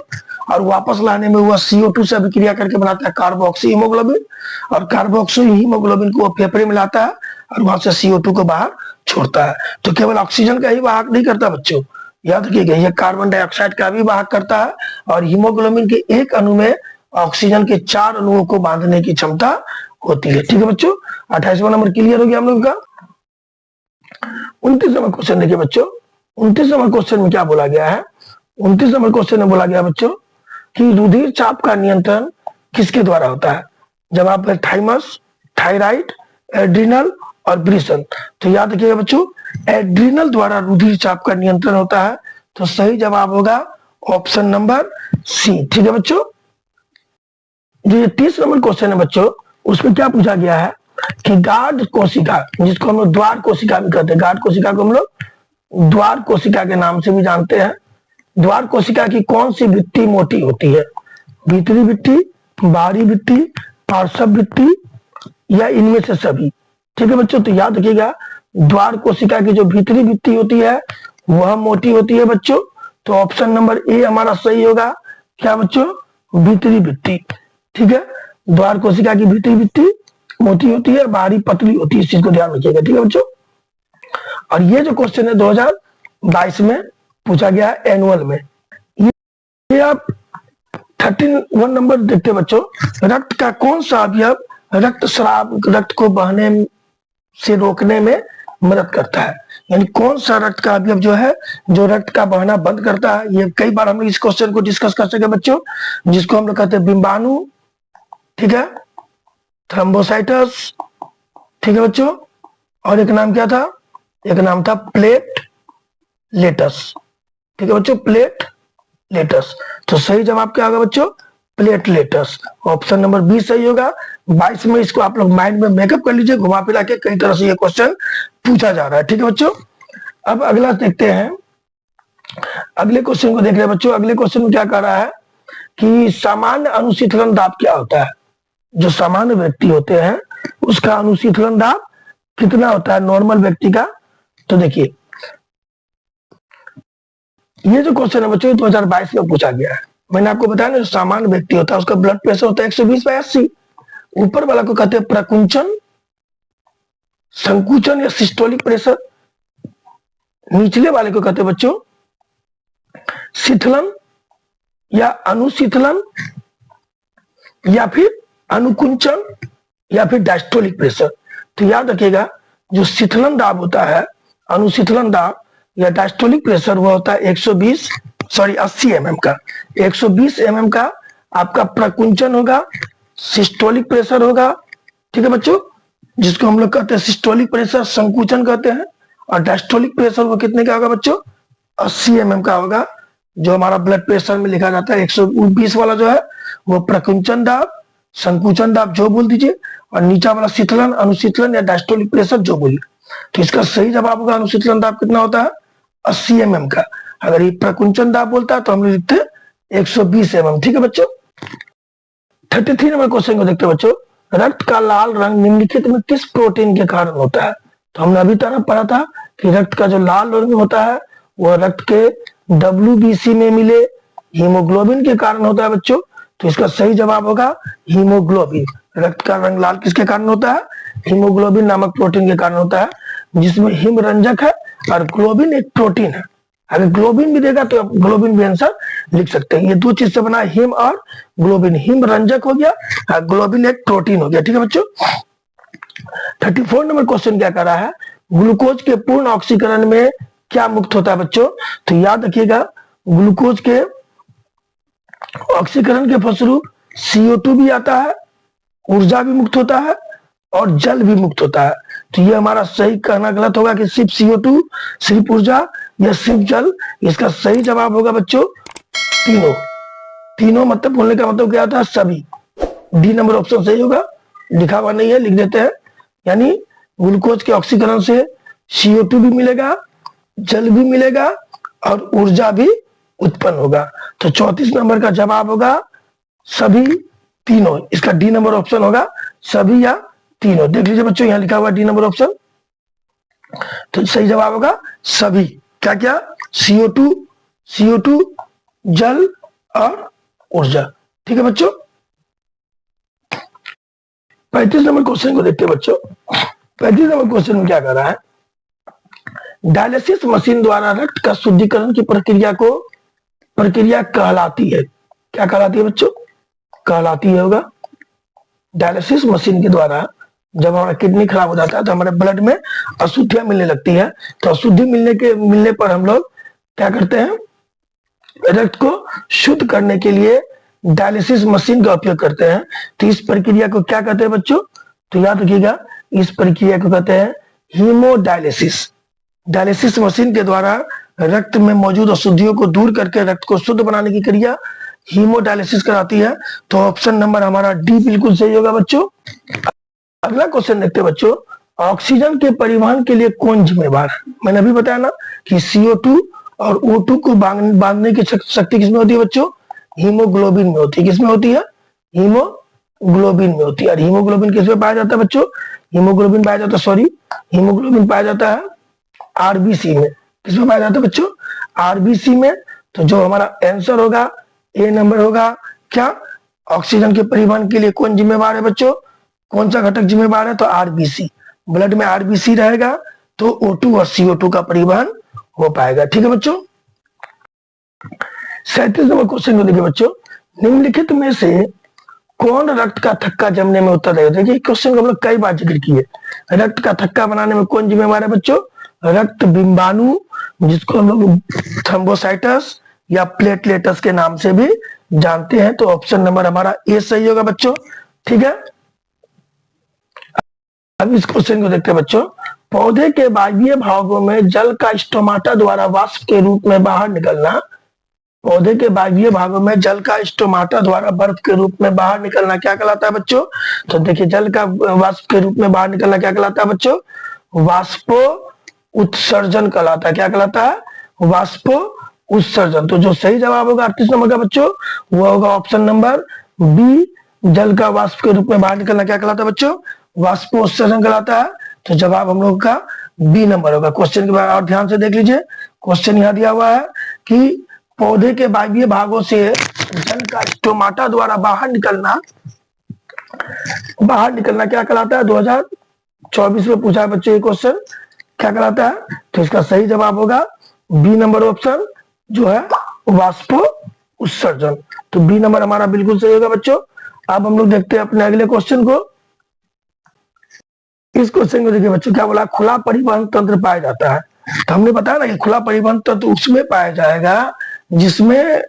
और वापस लाने में वह CO2 से अभिक्रिया करके बनाता है कार्बोक्सी हीमोग्लोबिन, और कार्बोक्सी हीमोग्लोबिन को फेफड़े में लाता है और वहां से CO2 को बाहर छोड़ता है। तो केवल ऑक्सीजन का ही वाहक नहीं करता बच्चों, याद रखिएगा, यह कार्बन डाइऑक्साइड का भी वाहक करता है, और हीमोग्लोबिन के एक अणु में ऑक्सीजन के 4 अणुओं को बांधने की क्षमता होती है। ठीक है बच्चों, 28वां नंबर क्लियर हो गया हम लोग का। 29 नंबर क्वेश्चन देखिए बच्चों, 29 नंबर क्वेश्चन में क्या बोला गया है? 29 नंबर क्वेश्चन में बोला गया बच्चों कि रुधिर चाप का नियंत्रण किसके द्वारा होता है? जवाब है थाइमस, थायराइड, एड्रिनल और ब्रिसन। तो याद रखिएगा बच्चों, एड्रिनल द्वारा रुधिर चाप का नियंत्रण होता है। तो सही जवाब होगा ऑप्शन नंबर सी। ठीक है बच्चों, जो ये 30 नंबर क्वेश्चन है बच्चों, उसमें क्या पूछा गया है कि गार्ड कोशिका, जिसको हम लोग द्वार कोशिका भी कहते हैं, गार्ड कोशिका को हम लोग द्वार कोशिका के नाम से भी जानते हैं, द्वार कोशिका की कौन सी भित्ति मोटी होती है? भीतरी भित्ति, बाहरी भित्ति, पार्श्व भित्ति, या इनमें से सभी? ठीक है बच्चों, तो याद रखिएगा, द्वार कोशिका की जो भीतरी भित्ति होती है वह मोटी होती है बच्चों। तो ऑप्शन नंबर ए हमारा सही होगा। क्या बच्चों? भीतरी भित्ति। ठीक है, द्वार कोशिका की भीतरी भित्ति मोटी होती है, बाहरी पतली होती है, इस चीज को ध्यान रखिएगा। ठीक है बच्चों, और ये जो क्वेश्चन है 2022 में पूछा गया है एनुअल में। ये आप 31 नंबर देखते हैं बच्चों, रक्त का कौन सा अवयव रक्त स्राव, रक्त को बहने से रोकने में मदद करता है? यानी कौन सा रक्त का अवयव जो है जो रक्त का बहना बंद करता है? ये कई बार हम लोग इस क्वेश्चन को डिस्कस कर सके बच्चों, जिसको हम लोग कहते हैं बिंबाणु, ठीक है, थ्रोम्बोसाइटस, ठीक है बच्चों, और एक नाम क्या था? एक नाम था प्लेटलेटस। ठीक है बच्चों, प्लेटलेटस। तो सही जवाब क्या होगा बच्चों? प्लेटलेटस। ऑप्शन नंबर बी सही होगा। 22 में इसको आप लोग माइंड में मेकअप कर लीजिए, घुमा फिरा के कई तरह से ये क्वेश्चन पूछा जा रहा है। ठीक है बच्चों, अब अगला देखते हैं, अगले क्वेश्चन को देख रहे हैं बच्चों। अगले क्वेश्चन में क्या कह रहा है कि सामान्य अनुशीतलन दाब क्या होता है? जो सामान्य व्यक्ति होते हैं उसका अनुशीतलन दाब कितना होता है नॉर्मल व्यक्ति का? तो देखिए, ये जो क्वेश्चन है बच्चों 2022 में पूछा गया है। मैंने आपको बताया ना, जो सामान्य व्यक्ति होता है उसका ब्लड प्रेशर होता है 120/80। ऊपर वाला को कहते हैं प्रकुंचन, संकुचन या सिस्टोलिक प्रेशर। निचले वाले को कहते हैं बच्चों शीतलन या अनुशीतलन, या फिर अनुकुंचन, या फिर डायस्टोलिक प्रेशर। तो याद रखिएगा, जो शीतलन दाब होता है, अनुशीतलन दाब या डायस्टोलिक प्रेशर, वो होता है 80 mm का। 120 mm का आपका प्रकुंचन होगा, सिस्टोलिक प्रेशर होगा। ठीक है बच्चों, जिसको हम लोग कहते हैं सिस्टोलिक प्रेशर, संकुचन कहते हैं। और डायस्टोलिक प्रेशर वो कितने का होगा बच्चों? 80 mm का होगा। जो हमारा ब्लड प्रेशर में लिखा जाता है 120 वाला जो है वो प्रकुंचन दाब, संकुचन दाब जो बोल दीजिए, और नीचा वाला शीतलन, अनुशीतलन या डायस्टोलिक प्रेशर जो बोलिए। तो इसका सही जवाब होगा अनुशीतलन दाब कितना होता है? 80 mm का। अगर ये प्रकुंचन दाब बोलता है तो हम लोग लिखते हैं 120 mm। ठीक है बच्चों, 33 नंबर क्वेश्चन को देखते हैं बच्चों। रक्त का लाल रंग निम्नलिखित में किस प्रोटीन के कारण होता है? तो हमने अभी तरह पढ़ा था कि रक्त का जो लाल रंग होता है वह रक्त के WBC में मिले हीमोग्लोबिन के कारण होता है बच्चों। तो इसका सही जवाब होगा हीमोग्लोबिन। रक्त का रंग लाल किसके कारण होता है? हीमोग्लोबिन नामक प्रोटीन के कारण होता है, जिसमें हिम रंजक है और ग्लोबिन एक प्रोटीन है। अगर ग्लोबिन भी देगा तो ग्लोबिन भी आंसर लिख सकते हैं। ये दो चीज से बना है, हिम और ग्लोबिन। हिम रंजक हो गया और ग्लोबिन एक प्रोटीन हो गया। ठीक है बच्चों, 34 नंबर क्वेश्चन क्या कर रहा है? ग्लूकोज के पूर्ण ऑक्सीकरण में क्या मुक्त होता है बच्चों? तो याद रखिएगा, ग्लूकोज के ऑक्सीकरण के फलस्वरूप CO2 भी आता है, ऊर्जा भी मुक्त होता है और जल भी मुक्त होता है। तो ये हमारा सही कहना गलत होगा कि सिर्फ CO2, सिर्फ ऊर्जा या सिर्फ जल। इसका सही जवाब होगा बच्चों तीनों। तीनों मतलब बोलने का मतलब क्या होता है? सभी। डी नंबर ऑप्शन सही होगा। लिखा हुआ नहीं है, लिख देते हैं। यानी ग्लूकोज के ऑक्सीकरण से CO2 भी मिलेगा, जल भी मिलेगा और ऊर्जा भी उत्पन्न होगा। तो 34 नंबर का जवाब होगा सभी तीनों। इसका डी नंबर ऑप्शन होगा सभी या तीनों। देख लीजिए बच्चों, यहाँ लिखा हुआ डी नंबर ऑप्शन। तो सही जवाब होगा सभी। क्या क्या? CO2, CO2, जल और ऊर्जा। ठीक है बच्चों। 35 नंबर क्वेश्चन को देखते हैं बच्चों। 35 नंबर क्वेश्चन में क्या कर रहा है? डायलिसिस मशीन द्वारा रक्त का शुद्धिकरण की प्रक्रिया कहलाती है। क्या कहलाती है बच्चों? कहलाती है होगा। डायलिसिस मशीन के द्वारा जब हमारा किडनी खराब हो जाता है तो हमारे ब्लड में अशुद्धियां मिलने लगती है। तो अशुद्धि मिलने पर हम लोग क्या करते हैं? रक्त को शुद्ध करने के लिए डायलिसिस मशीन का उपयोग करते हैं। तो इस प्रक्रिया को क्या कहते हैं बच्चों? तो याद रखिएगा, इस प्रक्रिया को कहते हैं हीमोडायलिसिस। डायलिसिस मशीन के द्वारा रक्त में मौजूद अशुद्धियों को दूर करके रक्त को शुद्ध बनाने की क्रिया हीमोडायलिसिस कराती है। तो ऑप्शन नंबर हमारा डी बिल्कुल सही होगा बच्चों। अगला क्वेश्चन देखते हैं बच्चों। ऑक्सीजन के परिवहन के लिए कौन जिम्मेवार है? मैंने अभी बताया ना कि CO2 और O2 को बांधने की शक्ति किसमें होती है बच्चों? हीमोग्लोबिन में होती है। किसमें होती है? हीमोग्लोबिन में होती है। और हीमोग्लोबिन किसमें पाया जाता है बच्चों? हीमोग्लोबिन पाया जाता है RBC में। किसमें पाया जाता है बच्चों? RBC में। तो जो हमारा आंसर होगा ए नंबर होगा क्या? ऑक्सीजन के परिवहन के लिए कौन जिम्मेवार है बच्चों? कौन सा घटक जिम्मेवार है? तो RBC। ब्लड में RBC रहेगा तो O2 और CO2 का परिवहन हो पाएगा। ठीक है बच्चों। 37 नंबर क्वेश्चन को देखिए बच्चों। निम्नलिखित में से कौन रक्त का थक्का जमने में उत्तरदायी होता है? देखिए क्वेश्चन को हम लोग कई बार जिक्र किए। रक्त का थक्का बनाने में कौन जिम्मेवार है बच्चों? रक्त बिंबाणु, जिसको हम लोग थ्रोम्बोसाइटस या प्लेटलेटस के नाम से भी जानते हैं। तो ऑप्शन नंबर हमारा ए सही होगा बच्चों। ठीक है। अब इस क्वेश्चन को देखते हैं बच्चों। पौधे के वायवीय भागों में जल का स्टोमाटा द्वारा वाष्प के रूप में बाहर निकलना। पौधे के वायवीय भागों में जल का स्टोमाटा द्वारा बर्फ के रूप में बाहर निकलना क्या कहलाता है बच्चों? तो देखिए, जल का वाष्प के रूप में बाहर निकलना क्या कहलाता है बच्चों? वाष्पो उत्सर्जन कहलाता है। क्या कहलाता है? वाष्पो उत्सर्जन। तो जो सही जवाब होगा 38 नंबर का बच्चों, वो होगा ऑप्शन नंबर बी। जल का वाष्प के रूप में बाहर निकलना क्या कहलाता है बच्चों? वाष्पोत्सर्जन कहलाता है। तो जवाब हम लोग का बी नंबर होगा। क्वेश्चन के बाद और ध्यान से देख लीजिए। क्वेश्चन यहां दिया हुआ है कि पौधे के वायवीय भागों से जल का स्टोमाटा द्वारा बाहर निकलना क्या कहलाता है? 2024 में पूछा है बच्चों ये क्वेश्चन। क्या कहलाता है? तो इसका सही जवाब होगा बी नंबर ऑप्शन, जो है वाष्पो उत्सर्जन। तो बी नंबर हमारा बिल्कुल सही होगा बच्चों। अब हम लोग देखते हैं अपने अगले क्वेश्चन को। इस क्वेश्चन को देखिए बच्चों, क्या बोला? खुला परिवहन तंत्र पाया जाता है। तो हमने बताया ना कि खुला परिवहन तंत्र उसमें पाया जाएगा जिसमें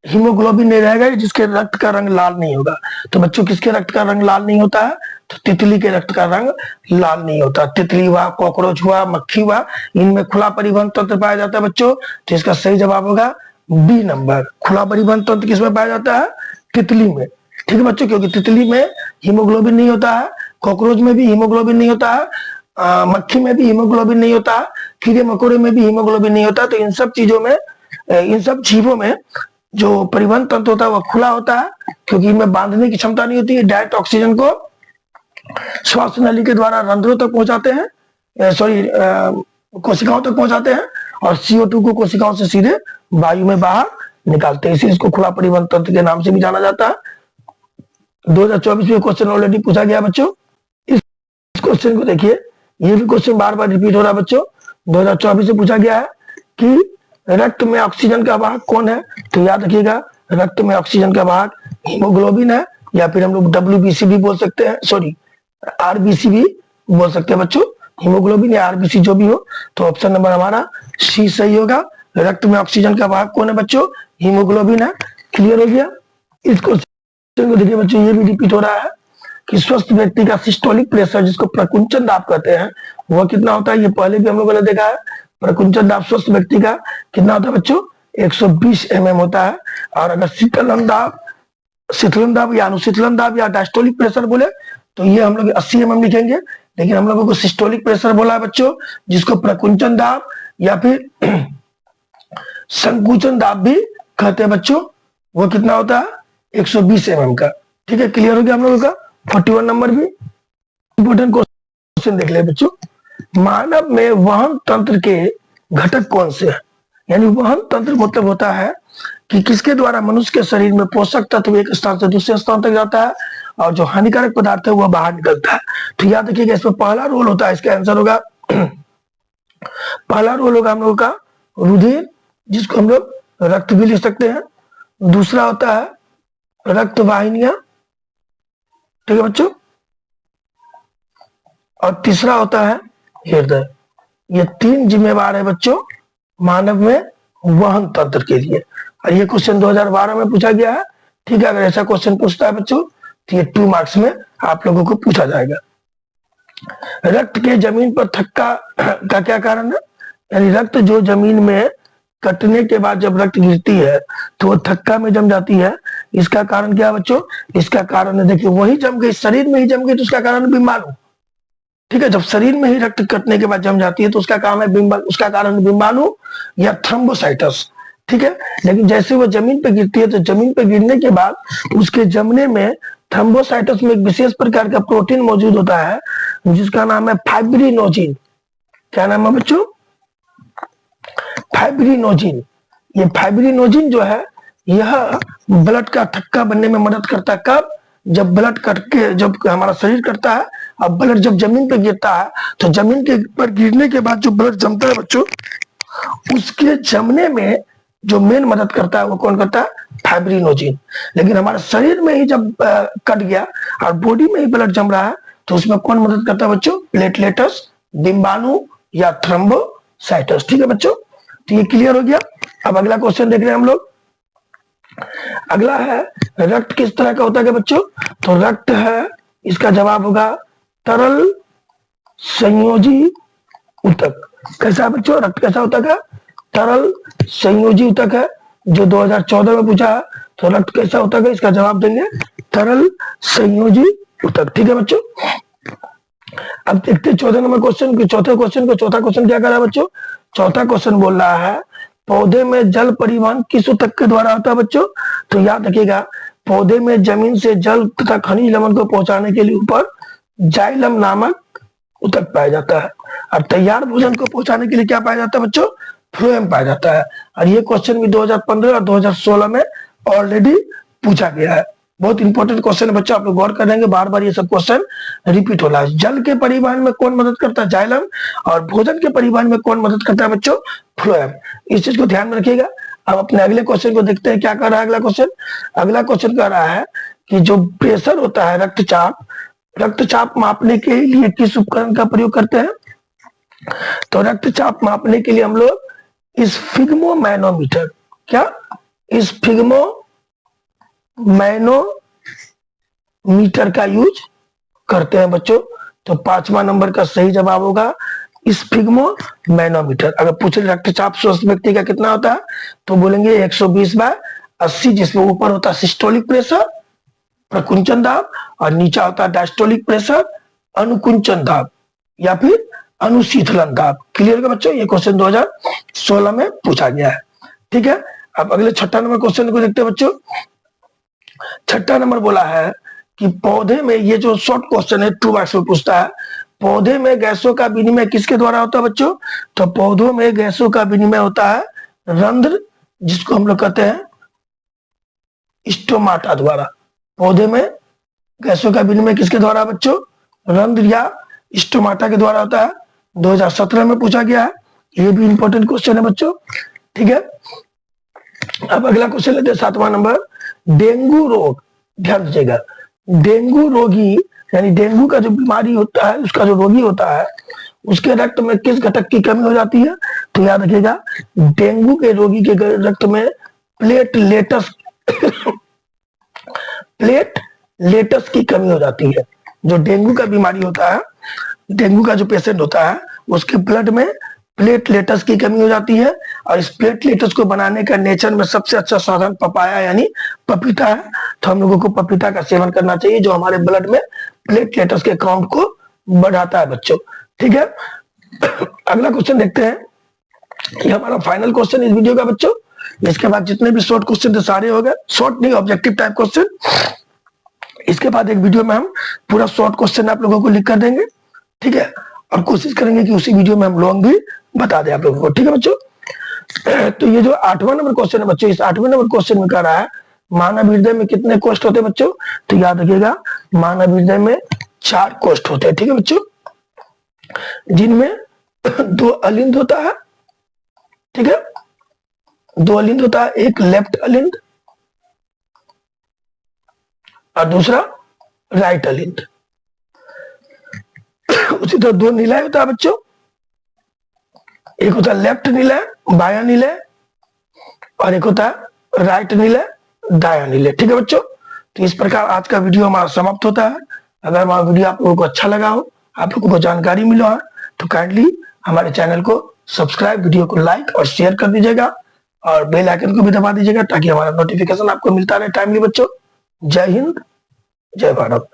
हीमोग्लोबिन नहीं रहेगा, जिसके रक्त का रंग लाल नहीं होगा। तो बच्चों, किसके रक्त का रंग लाल नहीं होता है? तो तितली के रक्त का रंग लाल नहीं होता। तितली हुआ, कॉकरोच हुआ, मक्खी हुआ, इनमें खुला परिवहन तंत्र पाया जाता है बच्चों। तो इसका सही जवाब होगा बी नंबर। खुला परिवहन तंत्र किसमें पाया जाता है? तितली में। ठीक है बच्चों, क्योंकि तितली में हीमोग्लोबिन नहीं होता है, कॉकरोच में भी हीमोग्लोबिन नहीं होता है, मक्खी में भी हीमोग्लोबिन नहीं होता, कीड़े मकोड़े में भी हीमोग्लोबिन नहीं होता। तो इन सब चीजों में, इन सब जीवों में जो परिवहन तंत्र होता है वह खुला होता है, क्योंकि इनमें बांधने की क्षमता नहीं होती है। डायरेक्ट ऑक्सीजन को श्वास नली के द्वारा रंध्रों तक पहुंचाते हैं, कोशिकाओं तक पहुंचाते हैं, और CO2 को कोशिकाओं से सीधे वायु में बाहर निकालते हैं। इसी इसको खुला परिवहन तंत्र के नाम से भी जाना जाता है। 2024 में क्वेश्चन ऑलरेडी पूछा गया बच्चों। इस क्वेश्चन को देखिए, ये भी क्वेश्चन बार बार रिपीट हो रहा है बच्चों। 2024 से पूछा गया है कि रक्त में ऑक्सीजन का वाहक कौन है? तो याद रखिएगा, रक्त में ऑक्सीजन का वाहक हीमोग्लोबिन है, या फिर हम लोग WBC भी बोल सकते हैं, सॉरी RBC भी बोल सकते हैं बच्चों। हीमोग्लोबिन या RBC जो भी हो। तो ऑप्शन नंबर हमारा सी सही होगा। रक्त में ऑक्सीजन का वाहक कौन है बच्चों? हीमोग्लोबिन है। क्लियर हो गया। इस क्वेश्चन को देखिए बच्चों, ये भी रिपीट हो रहा है कि स्वस्थ व्यक्ति का सिस्टोलिक प्रेशर, जिसको प्रकुंचन दाब कहते हैं, वह कितना होता है? ये पहले भी हम लोगों ने देखा है। प्रकुंचन दाब स्वस्थ व्यक्ति का कितना होता है बच्चों? 120 mm होता है। और अगर शीतलन दाब या अनुशीतलन दाब या डायस्टोलिक प्रेशर बोले तो ये हम लोग 80 mm लिखेंगे। लेकिन हम लोगों को सिस्टोलिक प्रेशर बोला है बच्चों, जिसको प्रकुंचन दाब या फिर संकुचन दाब भी कहते हैं बच्चों। वो कितना होता है? 120 mm का। ठीक है, क्लियर हो गया हम लोगों का। 41 नंबर भी इंपोर्टेंट क्वेश्चन देख ले बच्चों। मानव में वहन तंत्र के घटक कौन से हैं? यानी वहन तंत्र मतलब होता है कि किसके द्वारा मनुष्य के शरीर में पोषक तत्व एक स्थान से दूसरे स्थान तक जाता है और जो हानिकारक पदार्थ है वह बाहर निकलता है। तो याद रखिएगा, इसमें पहला रोल होता है, इसका आंसर होगा पहला रोल होगा हम लोगों का रुधिर, जिसको हम लोग रक्त भी लिख सकते हैं। दूसरा होता है रक्त वाहिनियां, ठीक है बच्चों, और तीसरा होता है हृदय। ये तीन जिम्मेवार है बच्चों मानव में वहन तंत्र के लिए। और ये क्वेश्चन 2012 में पूछा गया है, ठीक है। अगर ऐसा क्वेश्चन पूछता है बच्चों तो ये 2 मार्क्स में आप लोगों को पूछा जाएगा। रक्त के जमीन पर थक्का का क्या कारण है? यानी रक्त जो जमीन में कटने के बाद जब रक्त गिरती है तो वो थक्का में जम जाती है। इसका कारण क्या है बच्चों? इसका कारण है, देखिए, वही जम गई, शरीर में ही जम गई तो उसका कारण बीमाणु, ठीक है। जब शरीर में ही रक्त कटने के बाद जम जाती है तो उसका कारण है उसका कारण बीमाणु या थ्रोम्बोसाइटस, ठीक है। लेकिन जैसे वो जमीन पे गिरती है तो जमीन पे गिरने के बाद उसके जमने में थ्रोम्बोसाइटस में एक विशेष प्रकार का प्रोटीन मौजूद होता है जिसका नाम है फाइब्रिनोजिन। क्या नाम है बच्चों? फाइब्रिनोजिन। ये फाइब्रिनोजिन जो है यह ब्लड का थक्का बनने में मदद करता है। कब? जब ब्लड कट के, जब हमारा शरीर कटता है, अब ब्लड जब जमीन पे गिरता है तो जमीन के पर गिरने के बाद जो ब्लड जमता है बच्चों, उसके जमने में जो मेन मदद करता है वो कौन करता है? फाइब्रिनोजिन। लेकिन हमारे शरीर में ही जब कट गया और बॉडी में ही ब्लड जम रहा है तो उसमें कौन मदद करता है बच्चों? प्लेटलेटस, डिम्बाणु या थ्रोम्बोसाइटस, ठीक है बच्चों। तो ये क्लियर हो गया। अब अगला क्वेश्चन देख रहे हैं हम लोग। अगला है रक्त किस तरह का होता है बच्चों? तो रक्त है, इसका जवाब होगा तरल संयोजी ऊतक। कैसा बच्चों? रक्त कैसा होता है? तरल संयोजी ऊतक है, जो 2014 में पूछा है। तो रक्त कैसा होता है? इसका जवाब देंगे तरल संयोजी ऊतक, ठीक है बच्चों। अब देखते 14 नंबर क्वेश्चन, चौथा क्वेश्चन क्या कर रहा है बच्चों? चौथा क्वेश्चन बोल रहा है पौधे में जल परिवहन किस ऊतक के द्वारा होता है बच्चों? तो याद रखिएगा, पौधे में जमीन से जल तथा खनिज लवण को पहुंचाने के लिए ऊपर जाइलम नामक ऊतक पाया जाता है, और तैयार भोजन को पहुंचाने के लिए क्या पाया जाता है बच्चों? फ्लोएम पाया जाता है। और ये क्वेश्चन भी 2015 और 2016 में ऑलरेडी पूछा गया है। बहुत इंपॉर्टेंट क्वेश्चन है बच्चों, आप लोग गौर करेंगे, बार बार ये सब क्वेश्चन रिपीट हो रहा है। जल के परिवहन में कौन मदद करता है? जाइलम। और भोजन के परिवहन में कौन मदद करता है बच्चों? फ्लोएम। इस चीज को ध्यान में रखिएगा। अब अपने अगले क्वेश्चन को देखते हैं, क्या कर रहा है अगला क्वेश्चन। अगला क्वेश्चन कह रहा है कि जो प्रेशर होता है, रक्तचाप मापने के लिए किस उपकरण का प्रयोग करते हैं? तो रक्तचाप मापने के लिए हम लोग इस स्फिग्मोमैनोमीटर, क्या इस स्फिग्मोमैनोमीटर का यूज करते हैं बच्चों। तो 5वां नंबर का सही जवाब होगा स्फिग्मोमैनोमीटर। अगर पूछे रक्तचाप स्वस्थ व्यक्ति का कितना होता है तो बोलेंगे 120/80, जिसमें ऊपर होता है सिस्टोलिक प्रेशर, प्रकुंचन दाब, और नीचा होता है डायस्टोलिक प्रेशर, अनुकुंचन दाब या फिर अनुशीतलन दाब। क्लियर है बच्चों? ये क्वेश्चन 2016 में पूछा गया है, ठीक है। अब अगले 6ठा नंबर क्वेश्चन को देखते हैं बच्चों। 6ठा नंबर बोला है कि पौधे में, ये जो शॉर्ट क्वेश्चन है 2 मार्क्स में पूछता है, पौधे में गैसों का विनिमय किसके द्वारा होता है बच्चों? तो पौधों में गैसों का विनिमय होता है रंध्र, जिसको हम लोग कहते हैं स्टोमाटा द्वारा। पौधे में गैसों का विनिमय किसके द्वारा बच्चों? रंध्र या स्टोमाटा के द्वारा होता है। 2017 में पूछा गया है। ये भी इंपॉर्टेंट क्वेश्चन है बच्चों, ठीक है। अब अगला क्वेश्चन लेते हैं 7वां नंबर। डेंगू रोग, ध्यान दीजिएगा, डेंगू रोगी यानी डेंगू का जो बीमारी होता है, उसका जो रोगी होता है, उसके रक्त में किस घटक की कमी हो जाती है? तो याद रखिएगा, डेंगू के रोगी के रक्त में प्लेटलेटस प्लेटलेटस की कमी हो जाती है। जो डेंगू का बीमारी होता है, डेंगू का जो पेशेंट होता है, उसके ब्लड में प्लेटलेटस की कमी हो जाती है। और इस प्लेटलेटस को बनाने का नेचर में सबसे अच्छा साधन पपाया यानी पपीता है। तो हम लोगों को पपीता का सेवन करना चाहिए, जो हमारे ब्लड में प्लेटलेटस के काउंट को बढ़ाता है बच्चों, ठीक है। अगला क्वेश्चन देखते हैं, ये हमारा फाइनल क्वेश्चन इस वीडियो का बच्चों। इसके बाद जितने भी शॉर्ट क्वेश्चन थे सारे हो गए, शॉर्ट नहीं ऑब्जेक्टिव टाइप क्वेश्चन। इसके बाद एक वीडियो में हम पूरा शॉर्ट क्वेश्चन आप लोगों को लिख कर देंगे, ठीक है। और कोशिश करेंगे कि उसी वीडियो में हम लॉन्ग भी बता दें आप लोगों को। ठीक है बच्चों, तो ये जो 8वां नंबर क्वेश्चन है बच्चों, इस 8वें नंबर क्वेश्चन में कह रहा है मानव हृदय में कितने कोष्ठ होते हैं बच्चों। तो याद रखिएगा मानव हृदय में 4 कोष्ठ होते हैं। ठीक है बच्चों, जिनमें 2 अलिंद होता है। ठीक है, 2 अलिंद होता है, एक लेफ्ट अलिंद और दूसरा राइट अलिंद। उसी तरह 2 निलय होता है बच्चों, एक होता है लेफ्ट निलय बायां निलय और एक होता है राइट निलय दायां निलय। ठीक है बच्चों, तो इस प्रकार आज का वीडियो हमारा समाप्त होता है। अगर हमारा वीडियो आप लोगों को अच्छा लगा हो, आप लोगों को जानकारी मिला है, तो काइंडली हमारे चैनल को सब्सक्राइब, वीडियो को लाइक और शेयर कर दीजिएगा और बेल आइकन को भी दबा दीजिएगा ताकि हमारा नोटिफिकेशन आपको मिलता रहे टाइमली बच्चों। जय हिंद, जय भारत।